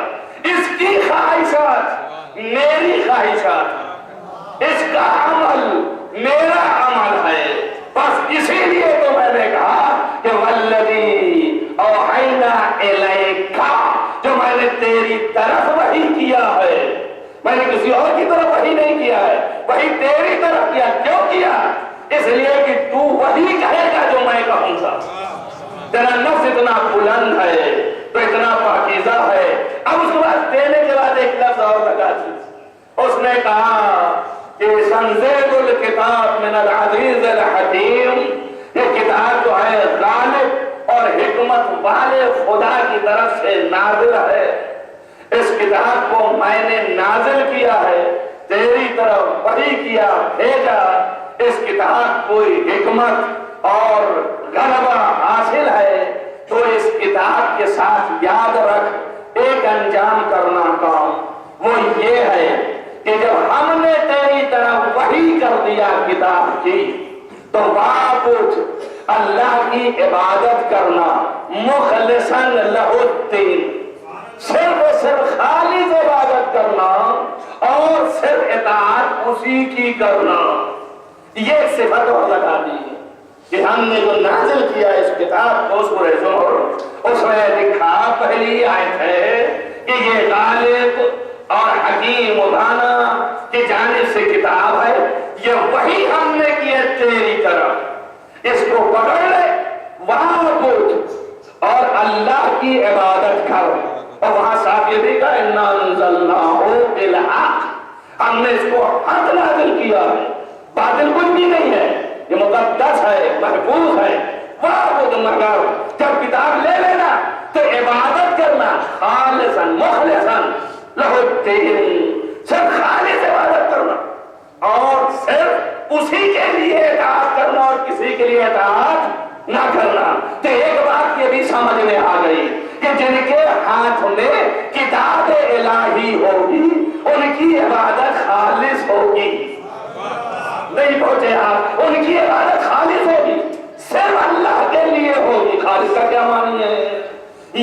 اس کی خواہشات میری خواہشات، اس کا عمل میرا عمل ہے، بس اسی لیے تو میں نے کہا کہ والذی اوحینا الیک، جو میں نے تیری طرف وحی کیا ہے، میں نے کسی اور کی طرف وحی نہیں کیا ہے، وحی تیری طرف کیا۔ کیوں کیا؟ اس لیے کہ تو وہی کہے گا جو میں کہوں گا۔ تیرا نفس اتنا بلند ہے تو اتنا پاکیزہ ہے۔ اب اس کے بعد دینے کے بعد ایک لفظ اور لگا دی، اس نے کہا کہ تنزیل الکتاب من العزیز الحکیم، یہ کتاب جو ہے غالب اور حکمت والے خدا کی طرف سے نازل ہے، اس کتاب کو میں نے نازل کیا ہے، تیری طرف وحی کیا، بھیجا، اس کتاب کوئی حکمت اور غلبہ حاصل ہے تو اس کتاب کے ساتھ یاد رکھ ایک انجام کرنا کام، وہ یہ ہے کہ جب ہم نے تیری طرف وحی کر دیا کتاب کی تو واپس اللہ کی عبادت کرنا، مخلصاً لہ الدین، صرف و صرف خالص عبادت کرنا اور صرف اطاعت اسی کی کرنا، یہ صفت اور لگا دی کہ ہم نے جو نازل کیا اس کتاب کو، سورہ زمر، اس میں لکھا پہلی آیت ہے کہ یہ غالب اور حکیم و دانا کی جانب سے کتاب ہے، یہ وہی ہم نے کی ہے تیری طرف، اس کو پکڑ لے، وہاں پہنچ اور اللہ کی عبادت کر، اور وہاں صاحب یہ بھی کہا اِنَّا أَنزَلْنَاهُ بِالْحَقِّ، ہم نے اس کو حق نازل کیا ہے، باطل کچھ بھی نہیں ہے، یہ مقدس ہے، محفوظ ہے۔ وَعْبُدْ، مگر جب کتاب لے لینا تو عبادت کرنا خالصاً مخلصاً لہ الدین، صرف خالص عبادت کرنا اور صرف اسی کے لیے اطاعت کرنا اور کسی کے لیے اطاعت نہ کرنا۔ تو ایک بات یہ بھی سمجھ میں آ گئی کہ جن کے ہاتھ میں کتاب الہی ہوگی ان کی عبادت خالص ہوگی. نہیں پہنچے آپ؟ ان کی عبادت خالص ہوگی، صرف اللہ کے لیے ہوگی. خالص کا کیا معنی ہے؟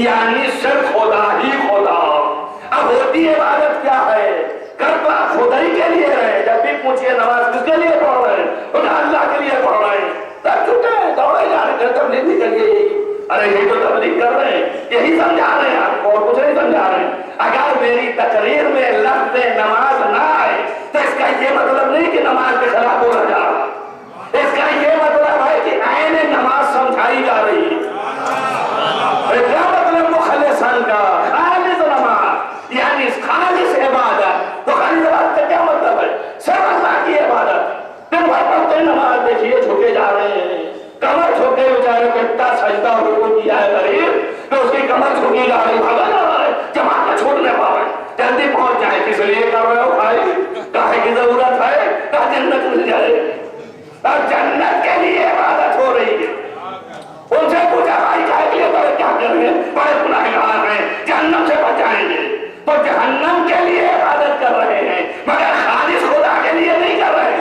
یعنی صرف خدا ہی خدا. اب ہوتی عبادت کیا ہے؟ کرتا خدا ہی کے لیے رہے. جب بھی پوچھئے نماز کس کے لیے پڑھ رہے ہیں؟ انہیں اللہ کے لیے پڑھ رہے ہیں. تب چھوٹے ہیں دوڑے جا رہے ہیں تبلیغ بھی کریے. ارے یہ تو تبلیغ کر رہے ہیں، یہی سمجھا رہے ہیں آپ کو، اور کچھ نہیں سمجھا رہے ہیں. اگر میری تقریر میں لفظ نماز نہ آئے تو اس کا یہ مطلب نہیں کہ نماز کے خلاف بولا جا رہا. اس کا یہ مطلب ہے کہ عین نماز سمجھائی جا رہی ہے. کیا مطلب مخلصاً کا؟ خالص نماز یعنی خالص عبادت. تو خالص عبادت کا کیا مطلب ہے؟ صرف اللہ کی عبادت. دن بھر پڑھتے نماز، دیکھیے جھکے جا رہے ہیں، کمر جھکے بیچارے کو اتنا سجدہ رکوع کیا ہے غریب تو اس کی کمر جھکی جا رہی، بھگا جا رہا ہے، جماعت میں چھوٹ نہ پا رہے. جلدی پہنچ جائے. کس لیے کر رہے ہو بھائی؟ کاہے کی ضرورت ہے؟ کہاں جنت مل جائے. اور جنت کے لیے عبادت ہو رہی ہے. ان سے پوچھا بھائی کاہے کے لیے کرے، کیا کر رہے ہیں؟ بڑے گنہگار ہیں، جہنم سے بچائیں گے. تو جہنم کے لیے عبادت کر رہے ہیں مگر خالص خدا کے لیے نہیں کر رہے.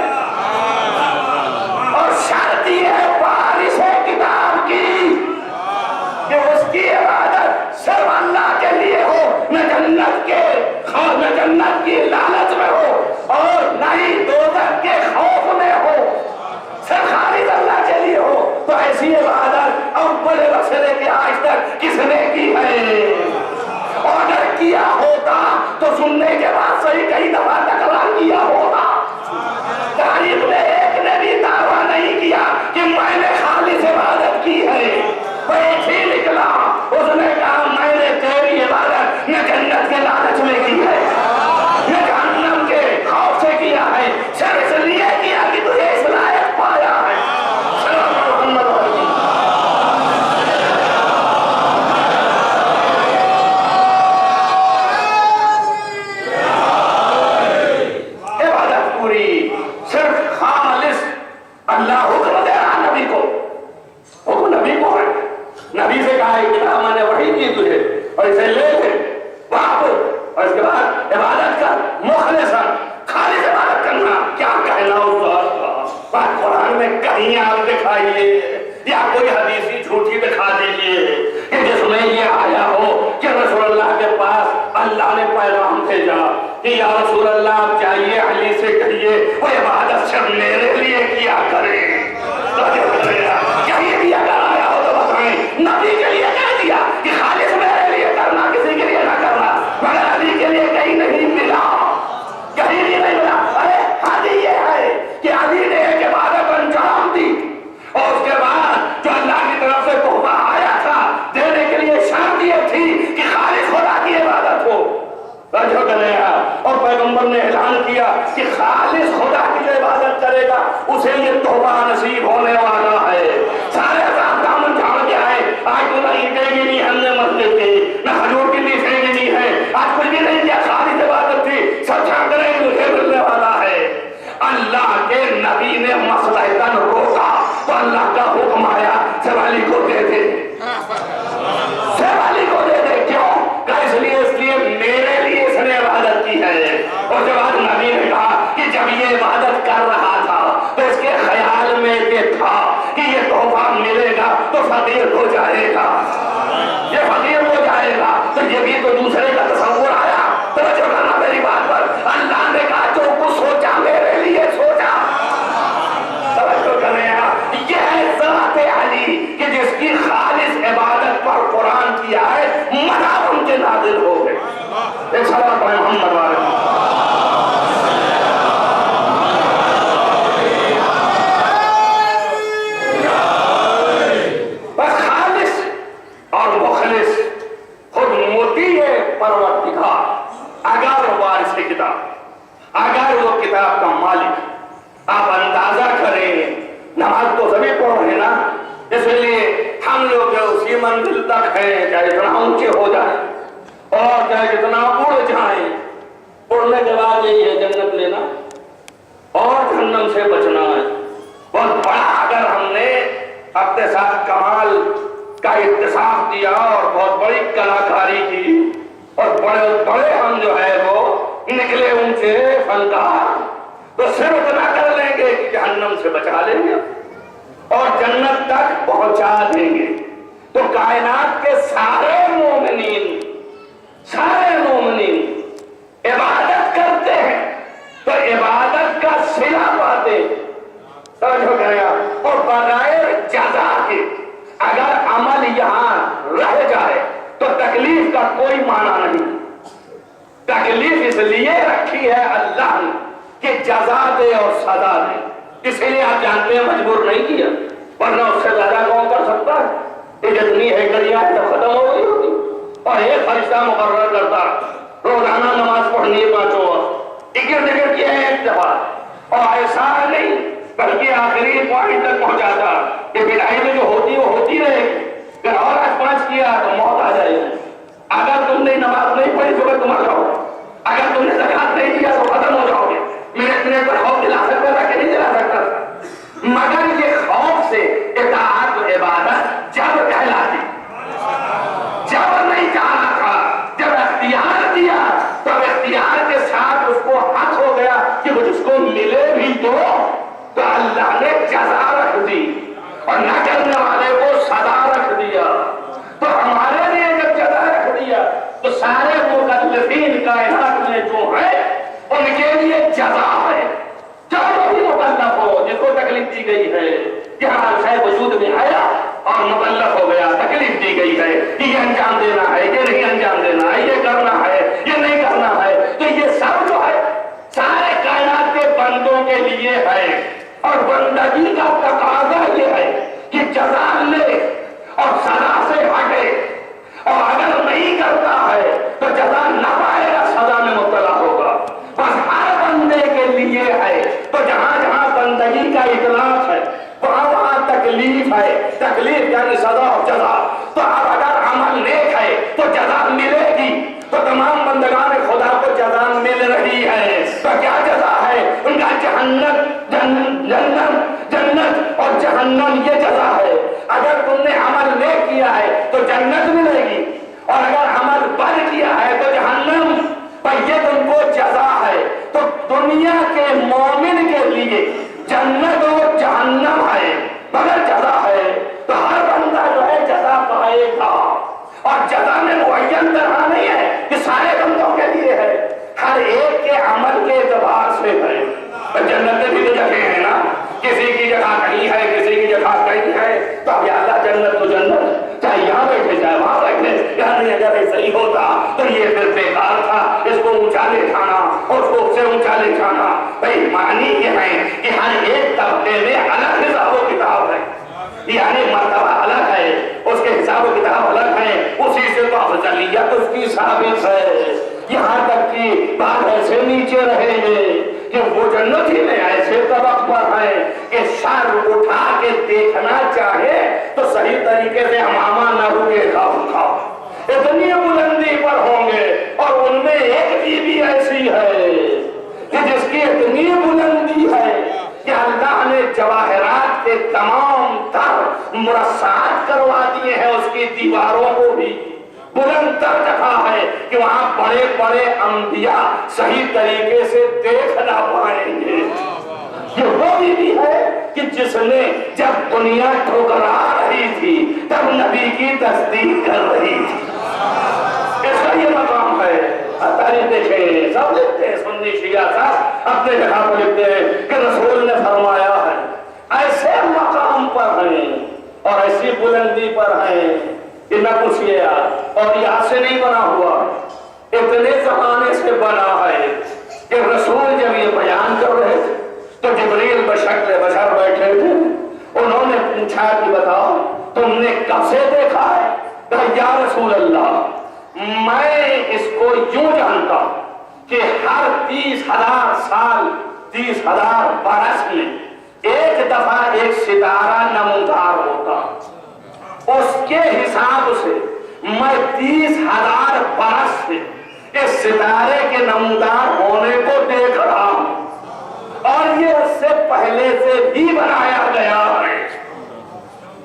اور شرط یہ ہے وارث ہے کتاب کی کہ اس کی عبادت صرف اللہ کے لیے ہو، نہ جنت کے خوف، نہ جنت کی لالچ میں ہو اور نہ ہی دوزخ کے خوف میں ہو، صرف خالص اللہ کے لیے ہو. تو ایسی عبادت اول وقت سے لے کے آج تک کس نے کی ہے؟ اور اگر کیا ہوتا تو سننے کے بعد صحیح کئی دفعہ تکرار کیا ہوتا. تاریخ میں ایک نے بھی دعویٰ نہیں کیا کہ میں نے خالص عبادت کی ہے. وہ ایک ہی نکلا، اس نے کہا میں نے تیری عبادت نہ جنت کے لالچ میں کی ہے نہ جہنم کے خوف سے کیا ہے، صرف اس لیے کیا کہ تجھے اس لائق پایا ہے. عبادت پوری صرف خالص اللہ. حکم دے رہا نبی کو، حکم نبی کو ہے. نبی سے کہا ہے کہ میں نے وحی کی تجھے اور اسے لے کے واپس، اور اس کے بعد عبادت کر مخلصاً. خالص عبادت کرنا کیا کہنا اس بات کا؟ بات قرآن میں کہیں آپ دکھائیے یا کوئی حدیثی جھوٹی دکھا دیجیے کہ جس میں یہ آیا ہو کہ رسول اللہ کے پاس اللہ نے پیغام بھیجا کہ یا رسول اللہ آپ جائیے علی سے کہیے وہ عبادت صرف میرے لیے کیا کرے. کیا یہ بھی اگر آیا ہو تو بتائیں. نبی کے لیے کہہ دیا کہ خالص میرے لیے کرنا، کسی کے لیے نہ کرنا، مگر علی کے لیے کہیں نہیں ملا، کہیں بھی نہیں ملا. ارے حد یہ ہے کہ علی نے ایک عبادت انجام دی اور اس کے بعد جو اللہ کی طرف سے تحفہ آیا تھا دینے کے لیے شرط یہ تھی کہ خالص خدا کی عبادت ہو. اور پیغمبر نے اعلان کیا کہ خالص خدا کی جو عبادت کرے گا اسے یہ تحفہ نصیب ہونے والا ہے. سارے صاحب دامن جھاڑ کے آئے، آج تو نہ اینٹیں گنی ہم نے مسجد کی، نہ کھجور کی نیچے گنی ہے، آج کچھ بھی نہیں کیا، خالص عبادت تھی. سب کرے مجھے ملنے والا ہے. اللہ کے نبی نے مسئلہ تن روکا تو اللہ کا حکم آیا سوالی کو دے دے، سوالی کو دے دے. کیوں؟ کہ اس لیے میرے لیے اس نے عبادت کی ہے. اور جب آج نبی نے کہا کہ جب یہ عبادت کر رہا تھا تو اس کے خیال میں یہ تھا کہ یہ تحفہ ملے گا تو فقیر ہو جائے گا، یہ فقیر ہو جائے گا. تو یہ بھی تو دوسرے کا تصور آیا. توجہ کرنا میری بات پر. اللہ نے کہا جو کچھ سوچا میرے لیے سوچا. توجہ کریں آپ. یہ ہے ذات علی کہ جس کی خالص عبادت پر قرآن کی آئے مدد ان کے نازل ہو گئے. ایک سوال پڑھیں محمد والے. بس خالص اور مخلص خود موتی ہے پروردگار. اگر وارث کتاب، اگر وہ کتاب کا مالک، آپ اندازہ کریں نماز تو سبھی پڑھ رہے ہیں نا، اس لیے ہم لوگ اسی منزل تک ہیں چاہے اتنا اونچے ہو جائیں اور چاہے جتنا اڑ جائیں. اڑنے کے بعد یہی ہے جنت لینا اور جہنم سے بچنا ہے. بہت بڑا اگر ہم نے اپنے ساتھ کمال کا اتصاف دیا اور بہت بڑی کلاکاری کی اور بڑے بڑے ہم جو ہے وہ نکلے اونچے فنکار، تو صرف اتنا کر لیں گے کہ جہنم سے بچا لیں گے اور جنت تک پہنچا دیں گے۔ تو کائنات کے سارے مومنین عبادت کرتے ہیں تو عبادت کا صلہ پاتے ہیں اور بغیر جزا کے اگر عمل یہاں رہ جائے تو تکلیف کا کوئی معنی نہیں۔ تکلیف اس لیے رکھی ہے اللہ نے کہ جزا دے اور سزا دے، اس لیے آپ جانتے ہیں مجبور نہیں کیا، ورنہ اس سے زیادہ کون کر سکتا ہے؟ یہ جتنی ہے گلیاں تو ختم ہو گئی ہوتی اور ایک فرشتہ مقرر کرتا روزانہ نماز پڑھنی ہے 5 وقت، ٹکٹ کیا ہے ایک دفعہ، اور ایسا نہیں بلکہ آخری پوائنٹ تک پہنچاتا کہ بدائی میں جو ہوتی وہ ہوتی رہے گی، اگر اور آج 5 کیا تو موت آ جائے گی۔ اگر تم نے نماز نہیں پڑھی تو تم آ جاؤ گے، اگر تم نے زکات نہیں دیا تو ختم ہو جاؤ گے۔ منٹ پر خوف دلا سکتا تھا کہ نہیں دلا سکتا، مگر یہ خوف سے اطاعت و عبادت جب کہلاتی، جب نہیں چاہا تھا، جب اختیار دیا تب اختیار کے ساتھ اس کو حق ہو گیا کہ وہ جس کو ملے بھی تو اللہ نے جزا رکھ دی اور نہ کرنے والے کو سزا رکھ دیا۔ تو ہمارے لیے جب جزا رکھ دیا تو سارے مکلفین کائنات میں جو ہیں ان کے لیے جزا ہے، چاہے بھی مکلف ہو جس کو تکلیف دی گئی ہے کہ ہمارا وجود میں آیا اور مکلف ہو گیا، تکلیف دی گئی ہے کہ یہ انجام دینا ہے، یہ نہیں انجام دینا ہے، یہ کرنا ہے، یہ نہیں کرنا ہے، تو یہ سب جو ہے سارے کائنات کے بندوں کے لیے ہے اور بندگی کا تقاضا یہ ہے کہ جزا لے اور سزا سے ہٹے، اور اگر نہیں کرتا ہے تو جزا نہ پائے گا، سزا میں مبتلا ہوگا۔ بس ہر بندے کے لیے ہے، تو جہاں جہاں بندگی کا اطلاق ہے وہاں وہاں تکلیف ہے، تکلیف یعنی سزا اور جزا۔ تو اب اگر عمل نیک ہے تو جزا ملے گی، تو تمام بندگان خدا کو جزا مل رہی ہے، تو کیا جزا ہے ان کا؟ جنت اور جہنم، یہ جزا ہے۔ اگر تم نے عمل نیک کیا ہے تو جنت ملے گی، اور اگر عمل بد کیا ہے تو جہنم، پر یہ تم کو جزا ہے۔ تو دنیا کے مومن کے لیے جنت اور جہنم ہے مگر جزا ہے، تو ہر بندہ جو ہے جزا پائے گا، اور جزا میں معین طرح نہیں ہے کہ سارے بندوں کے لیے ہے، ہر ایک کے عمل کے اعتبار سے ہے۔ جنت میں بھی تو جگہ ہے نا، کسی کی جگہ کہیں ہے، کسی کی جگہ کہیں ہے، تو اب یا اللہ جنت تو جنت، چاہے یہاں بیٹھے چاہے وہاں بیٹھے، یعنی اگر ایسا ہی ہوتا تو یہ پھر بیکار تھا، اس کو اونچا لے جانا اور اس کو اس سے اونچا لے جانا۔ بھائی معنی یہ ہے کہ ہر ایک طبقے میں الگ حساب و کتاب ہے، یعنی مرتبہ الگ ہے، اس کے حساب و کتاب الگ ہے، اسی سے تو افضلیت اس کی ثابت ہے۔ یہاں تک کہ بعض ایسے نیچے رہیں گے کہ وہ جنت ہی میں ایسے طبق پر ہیں کہ سر اٹھا کے دیکھنا چاہے تو صحیح طریقے سے امامہ نہ رکے گا ان کا، اتنی بلندی پر ہوں گے، اور ان میں ایک بیوی ایسی ہے کہ جس کی اتنی بلندی ہے کہ اللہ نے جواہرات کے تمام تر مرصعات کروا دیے ہیں، اس کی دیواروں کو بھی بلند تر رکھا ہے کہ وہاں بڑے بڑے انبیاء صحیح طریقے سے دیکھ نہ پائیں گے۔ یہ وہ بھی ہے کہ جس نے جب دنیا ٹھکرا رہی تھی تب نبی کی تصدیق کر رہی تھی، اس کا یہ مقام ہے۔ تاریخ دیکھیں، سب لکھتے ہیں، سنی شیعہ سب اپنے جگہ پر لکھتے ہیں کہ رسول نے فرمایا ہے، ایسے مقام پر ہیں اور ایسی بلندی پر ہیں کہ نہ پوچھئے آپ، اور یہاں سے نہیں بنا ہوا، اتنے زمانے سے بنا ہے کہ رسول جب یہ بیان کر رہے تھے تو جبریل بشکل بشر بیٹھے تھے، انہوں نے پوچھا کہ بتاؤ تم نے کب سے دیکھا ہے؟ کہا یا رسول اللہ میں اس کو یوں جانتا کہ ہر 30,000 سال 30,000 برس میں ایک دفعہ ایک ستارہ نمودار ہوتا، اس کے حساب سے میں 30,000 برس سے اس ستارے کے نمودار ہونے کو دیکھ رہا ہوں، اور یہ اس سے پہلے سے بھی بنایا گیا ہے۔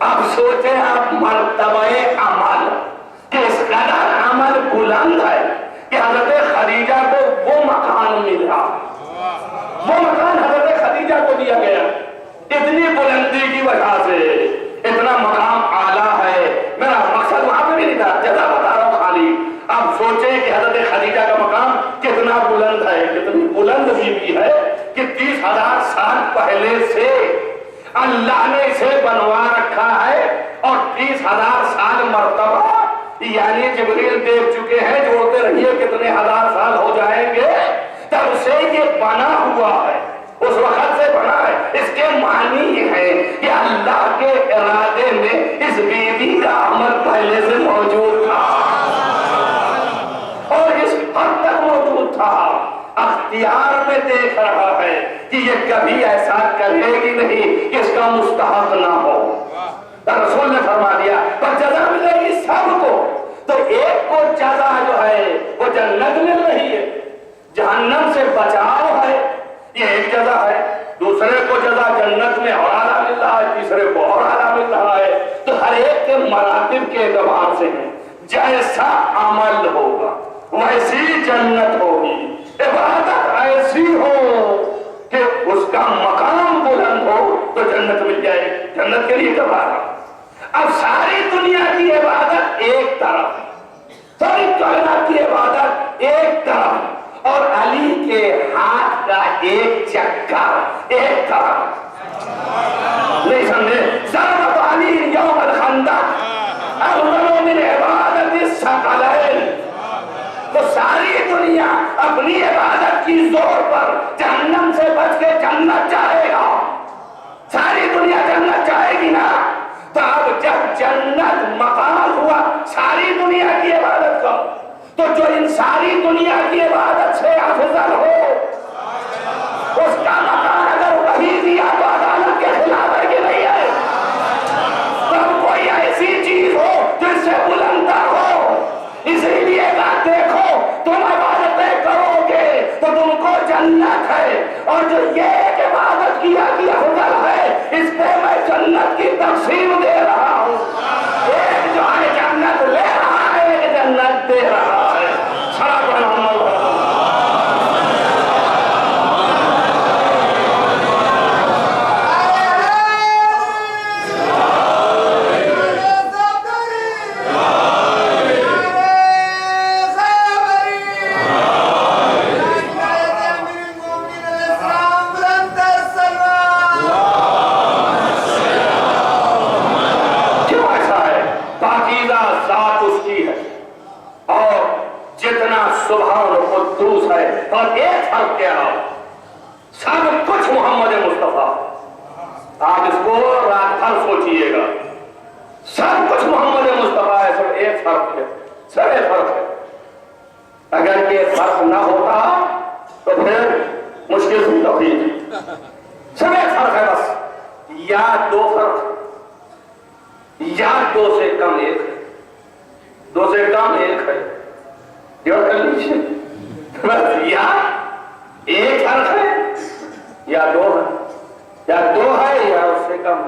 اب سوچیں آپ مرتبہ عمل کہ اس قدر عمل بلند ہے کہ حضرت خدیجہ کو وہ مکان ملا، وہ مکان حضرت خدیجہ کو دیا گیا اتنی بلندی کی وجہ سے، اتنا مقام اعلیٰ ہے۔ میرا مقصد وہاں پہ بھی نہیں تھا، جزا بتا رہا ہوں خالی۔ اب سوچیں کہ حضرت خدیجہ کا مقام کتنا بلند ہے، کتنی بلند بیوی ہے کہ 30,000 سال پہلے سے اللہ نے اسے بنوا رکھا ہے، اور 30,000 سال مرتبہ یعنی جبریل دیکھ چکے ہیں، جوڑتے رہیے کتنے ہزار سال ہو جائیں گے تب سے یہ بنا ہوا ہے، اس وقت سے بنا ہے۔ اس کے معنی یہ ہے کہ اللہ کے ارادے میں اس بیوی کا عمل پہلے سے موجود تھا اور اس حد تک موجود تھا، اختیار میں دیکھ رہا ہے کہ یہ کبھی ایسا کرے گی نہیں کہ اس کا مستحق نہ ہو۔ رسول نے فرما دیا پر جزا ملے گی سب کو، تو ایک کو جزا جو ہے وہ جنت مل رہی ہے، جہنم سے بچاؤ ہے، یہ ایک جزا ہے، دوسرے کو جزا جنت میں اور اعلیٰ مل رہا ہے، تیسرے کو اور اعلیٰ مل رہا ہے۔ تو ہر ایک کے مراتب کے اعتبار سے ہیں، جیسا عمل ہوگا ویسی جنت ہوگی، عبادت ایسی ہو کہ اس کا مقام بلند ہو تو جنت مل جائے، جنت کے لیے عبادت۔ اب ساری دنیا کی عبادت ایک طرف، ساری کائنات کی عبادت ایک طرف، اور علی کے ہاتھ کا ایک چکا ایک طرف، نہیں سمجھے؟ ضربت علی یوم الخندق افضل من عبادت الثقلین۔ تو ساری دنیا اپنی عبادت کی زور پر جہنم سے بچ کے جنت چاہے گا، ساری دنیا جنت چاہے گی نا، تو اب جب جنت مقام ہوا ساری دنیا کی عبادت کا، تو جو ان ساری دنیا کی عبادت سے افضل ہو اس کا مقام اگر وہی دیا تو عدالت کے خلاف ہے کہ نہیں ہے؟ تب کوئی ایسی چیز ہو جس سے بلندر ہو، اسی لیے بات دیکھو تم عبادتیں کرو گے تو تم کو جنت ہے، اور جو یہ ایک عبادت کیا افضل ہے اس پہ میں جنت کی تقسیم دے رہا ہوں، ایک جو ہے جنت لے رہا ہے ایک جنت دے رہا ہے۔ سبحان قدوس ہے، اور ایک فرق کیا ہو، سب کچھ محمد مصطفیٰ، آپ اس کو رات بھر سوچئے گا، سب کچھ محمد مصطفیٰ ہے، سب ایک فرق ہے، سب ایک فرق ہے۔ اگر یہ فرق نہ ہوتا تو پھر مشکل سے توحید، سب ایک فرق ہے، بس یا دو فرق، یا دو سے کم ایک ہے، دو سے کم ایک ہے، کر لیجیے بس، یا ایک فرق ہے یا دو ہے، یا دو ہے یا اس سے کم،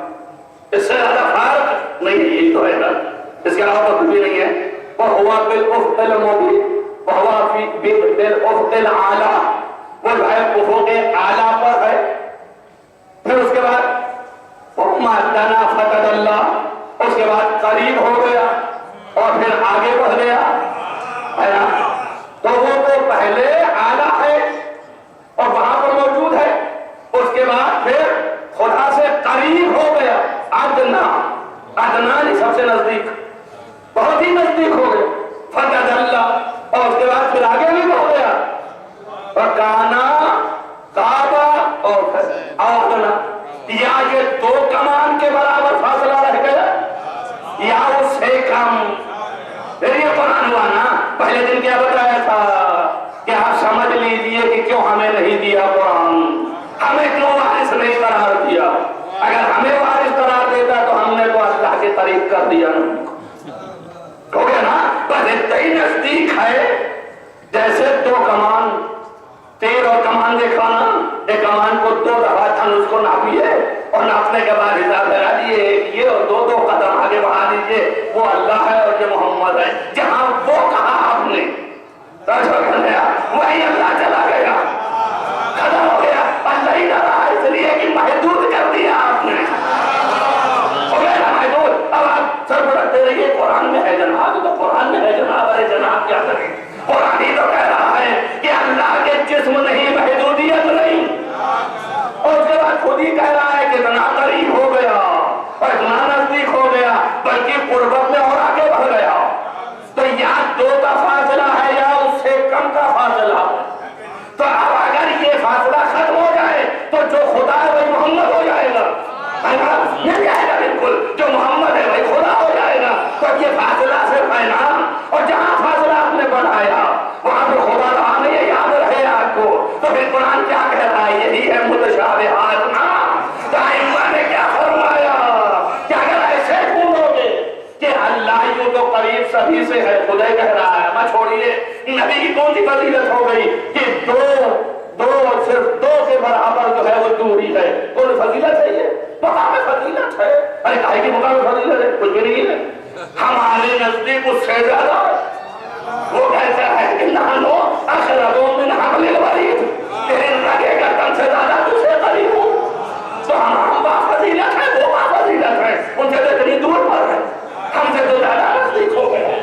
اس سے زیادہ فرق نہیں ہے، یہی تو ہے نا، اس کے علاوہ تو کچھ بھی نہیں ہے۔ وَهُوَ بِالْأُفْقِ الْمُبِينِ وَهُوَ بِالْأُفْقِ الْأَعْلَىٰ، وہ جو ہے افق اعلیٰ پر ہے۔ پھر اس کے بعد ثُمَّ دَنَا فَتَدَلَّىٰ، اس کے بعد قریب ہو گیا اور پھر آگے بڑھ گیا، تو وہ تو پہلے اعلیٰ ہے اور وہاں پر موجود ہے، اس کے بعد پھر خدا سے قریب ہو گیا، ادنا، ادنا نہیں سب سے نزدیک، بہت ہی نزدیک ہو گئے، فتدلّا، اور اس کے بعد پھر آگے بھی ہو گیا، وکانا کعبہ، اور پھر ادنا، یا یہ دو کمان کے برابر فاصلہ رہ گیا یا اس سے کم۔ پھر یہ قرآن ہوا نا، پہلے دن کیا بتایا تھا کہ آپ سمجھ لیجئے کہ کیوں ہمیں نہیں دیا قرآن، ہمیں کیوں وارث نہیں قرار دیا، اگر ہمیں وارث قرار دیتا تو ہم نے تو اللہ کے طریق کر دیا ہو گیا نا۔ بس اتنا ہی نزدیک ہے جیسے دو کمان، تیر اور کمان دیکھا نا، ایک کمان کو دو دفعہ تھن اس کو ناپیے اور ناپنے کے بعد حساب لگا دیے، یہ اور دو وہ اللہ ہے اور یہ محمد ہے. جہاں وہ کہا آپ نے وہی اللہ چلا گیا, ختم ہو گیا. اللہ ہی نہ رہا اس لیے کہ محدود کر دیا آپ نے, ہو گیا نا محدود. اب آپ سر پڑھتے رہیے قرآن میں ہے جناب, تو قرآن میں ہے جناب. ارے جناب کیا کریں, قرآن ہی تو کہہ رہا ہے کہ اللہ کے جسم نہیں, محدودیت نہیں. اور اس کے بعد خود ہی کہہ رہا ہے کہ اتنا قریب ہو گیا اور اتنا نزدیک ہو گیا, بلکہ قربت میں اور آگے بڑھ گیا. تو یا 2 کا فاصلہ ہے یا اس سے کم کا فاصلہ. تو اب اگر یہ فاصلہ ختم ہو جائے تو جو خدا ہے وہی محمد ہو جائے گا, مل جائے گا بالکل. جو محمد ہے وہی خدا ہو جائے گا. تو یہ فاصلہ صرف ہے نا, اور جہاں فاصلہ آپ نے بڑھایا وہاں پہ خدا رہا نہیں ہے, یاد رہے آپ کو. تو پھر قرآن کیا کہہ رہا ہے, یہی ہے متشابہات نا. ائمہ نے کیا فرمایا کہ اگر ایسے ڈھونڈو گے کہ اللہ یوں تو قریب سبھی سے ہے, خدا ہی کہہ رہا ہے. میں چھوڑیے نبی کی کون سی فضیلت ہو گئی کہ صرف 2 کے برابر جو ہے وہ دوری ہے. کون فضیلت ہے یہ, مقام فضیلت ہے. ارے کہے کہ مقام فضیلت ہے, کچھ بھی نہیں ہے. ہمارے نزدیک اس سے زیادہ وہ کہتا ہے کہ نحنو اقرب من حبل الورید, تیرے رگے گردن سے زیادہ تجھ سے قریب ہوں. تو ہم فضیلت ہے, وہ فضیلت ہے, ان سے تو اتنی دور پر ہے, ہم سے تو زیادہ نزدیک ہو گئے.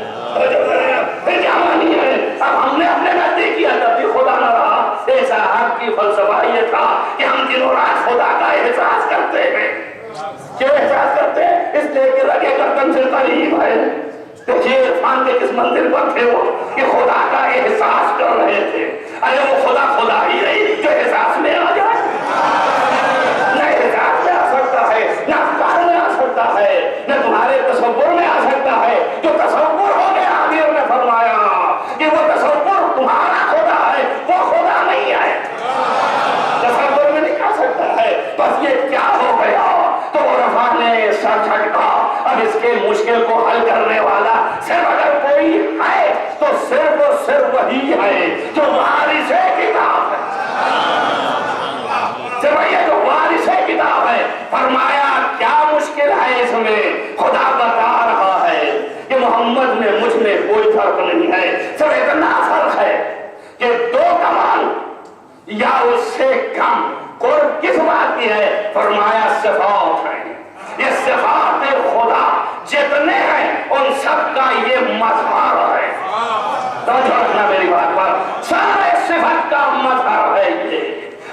پھر کیا مانی ہے, اب ہم نے اپنے نزدیک کیا تب بھی خدا نہ رہا. ایسا حق کی فلسفہ یہ تھا کہ ہم دنوں رات خدا کا احساس کرتے ہیں. کیوں احساس کرتے ہیں, اس لیے کہ رگے گردن سے قریب ہے. دیکھیے عرفان کے کس منزل پر تھے وہ کہ خدا کا احساس کر رہے تھے. ارے وہ خدا ہی رہی جو احساس میں آ جائے. نہ احساس میں آ سکتا ہے, نہ افکار میں آ سکتا ہے, نہ تمہارے تصور میں آ سکتا ہے. جو تصور ہو گیا امیر نے فرمایا کہ وہ تصور تمہارا خدا ہے, وہ خدا نہیں ہے. تصور میں نہیں آ سکتا ہے. بس یہ کیا ہو گیا, تو وہ رفا نے سر جھٹکا. اب اس کے مشکل کو حل کرنے والا صرف اگر کوئی ہے تو صرف اور صرف وہی ہے جو وارث کتاب ہے. صرف یہ جو وارث کتاب ہے. فرمایا کیا مشکل ہے اس میں, خدا بتا رہا ہے کہ محمد میں مجھ میں کوئی فرق نہیں ہے. صرف اتنا فرق ہے کہ 2 کمال یا اس سے کم. قرب کس بات کی ہے, فرمایا صفات ہے. یہ صفات خدا جتنے ہیں ان سب کا یہ مظہر ہے. توجہ رکھنا میری بات پر, سارے صفات کا مظہر ہے یہ.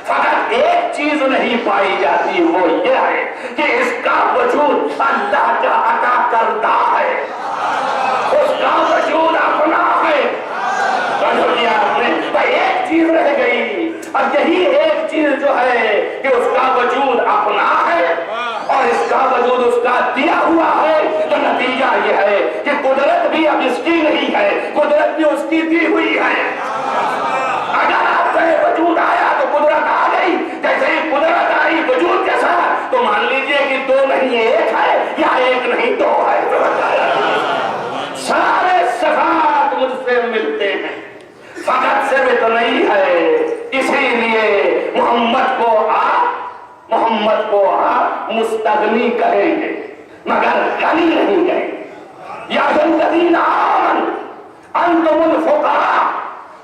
فقط ایک چیز نہیں پائی جاتی, وہ یہ ہے کہ اس کا وجود اللہ کا عطا کردہ ہے, اس کا وجود اپنا ہے. توجہ کیا آپ نے, ایک چیز رہ گئی. اب یہی ایک چیز جو ہے کہ اس کا وجود اپنا ہے اور اس کا وجود اس کا دیا ہوا ہے. تو نتیجہ یہ ہے کہ قدرت بھی اب اس کی نہیں ہے, قدرت بھی اس کی دی ہوئی ہے. اگر آپ سے وجود آیا تو قدرت آ گئی, جیسے ہی قدرت آئی وجود کے ساتھ تو مان لیجئے کہ 2 نہیں 1 ہے, یا 1 نہیں 2 ہے. سارے صفات مجھ سے ملتے ہیں, فقط صرف اتنا ہی ہے. اسی لیے محمد کو آپ مستغنی کہیں گے مگر غنی نہیں کہیں گے. یا الذین آمنوا انتم الفقراء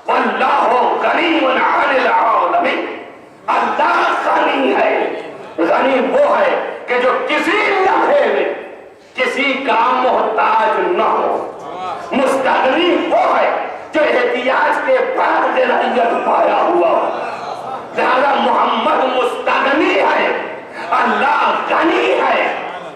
واللہ غنی عن العالمین. اللہ غنی ہے. غنی وہ ہے کہ جو کسی لمحے میں کسی کا محتاج نہ ہو. مستغنی وہ ہے جو احتیاج کے بعد غنیت پایا ہوا. لہذا محمد مستغنی ہے, اللہ غنی ہے,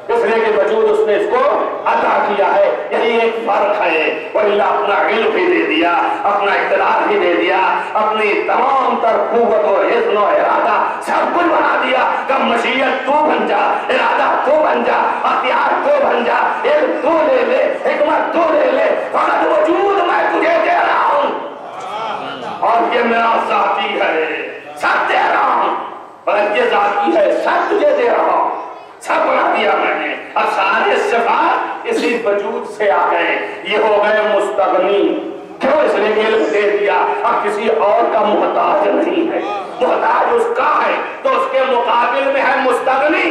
اس لیے کہ وجود اس نے اس کو عطا کیا ہے. یہی ایک فرق ہے. وَإِلَّا اپنا علم بھی دے دیا, اپنا اقتدار بھی دے دیا, اپنی تمام تر قوت و حسن و ارادہ سب کچھ بنا دیا. کہ مشیت تو بن جا, ارادہ تو بن جا, اختیار تو بن جا, علم تو لے لے, حکمت تو لے لے, فقط وجود میں تجھے دے رہا ہوں اور یہ میرا ذاتی ہے, سب دے رہا ہوں. اور یہ ذاتی ہے, سب تجھے دے رہا ہوں, سب بنا دیا میں نے. اب سارے صفات اسی وجود سے آ گئے. یہ ہو گئے مستغنی. کیوں, اس نے علم دے دیا, اب کسی اور کا محتاج نہیں ہے. محتاج اس کا ہے تو اس کے مقابل میں ہے مستغنی.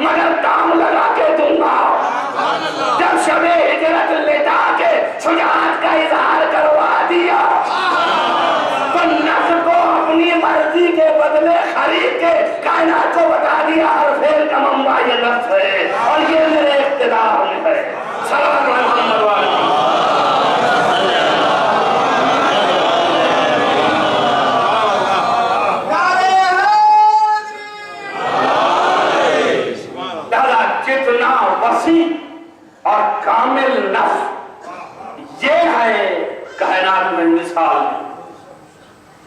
مگر دام لگا کے دوں گا۔ جب شب ہجرت لٹا کے شجاعت کا اظہار کروا دیا تو نفس کو اپنی مرضی کے بدلے خرید کے کائنات کو بتا دیا ہر فعل کا منبع یہ نفس ہے اور یہ میرے اقتدار میں ہے۔ صلوات محمد والے جتنا وسیع اور کامل نفس یہ ہے کائنات میں مثال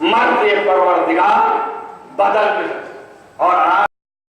مرد پروردگار بدل میں اور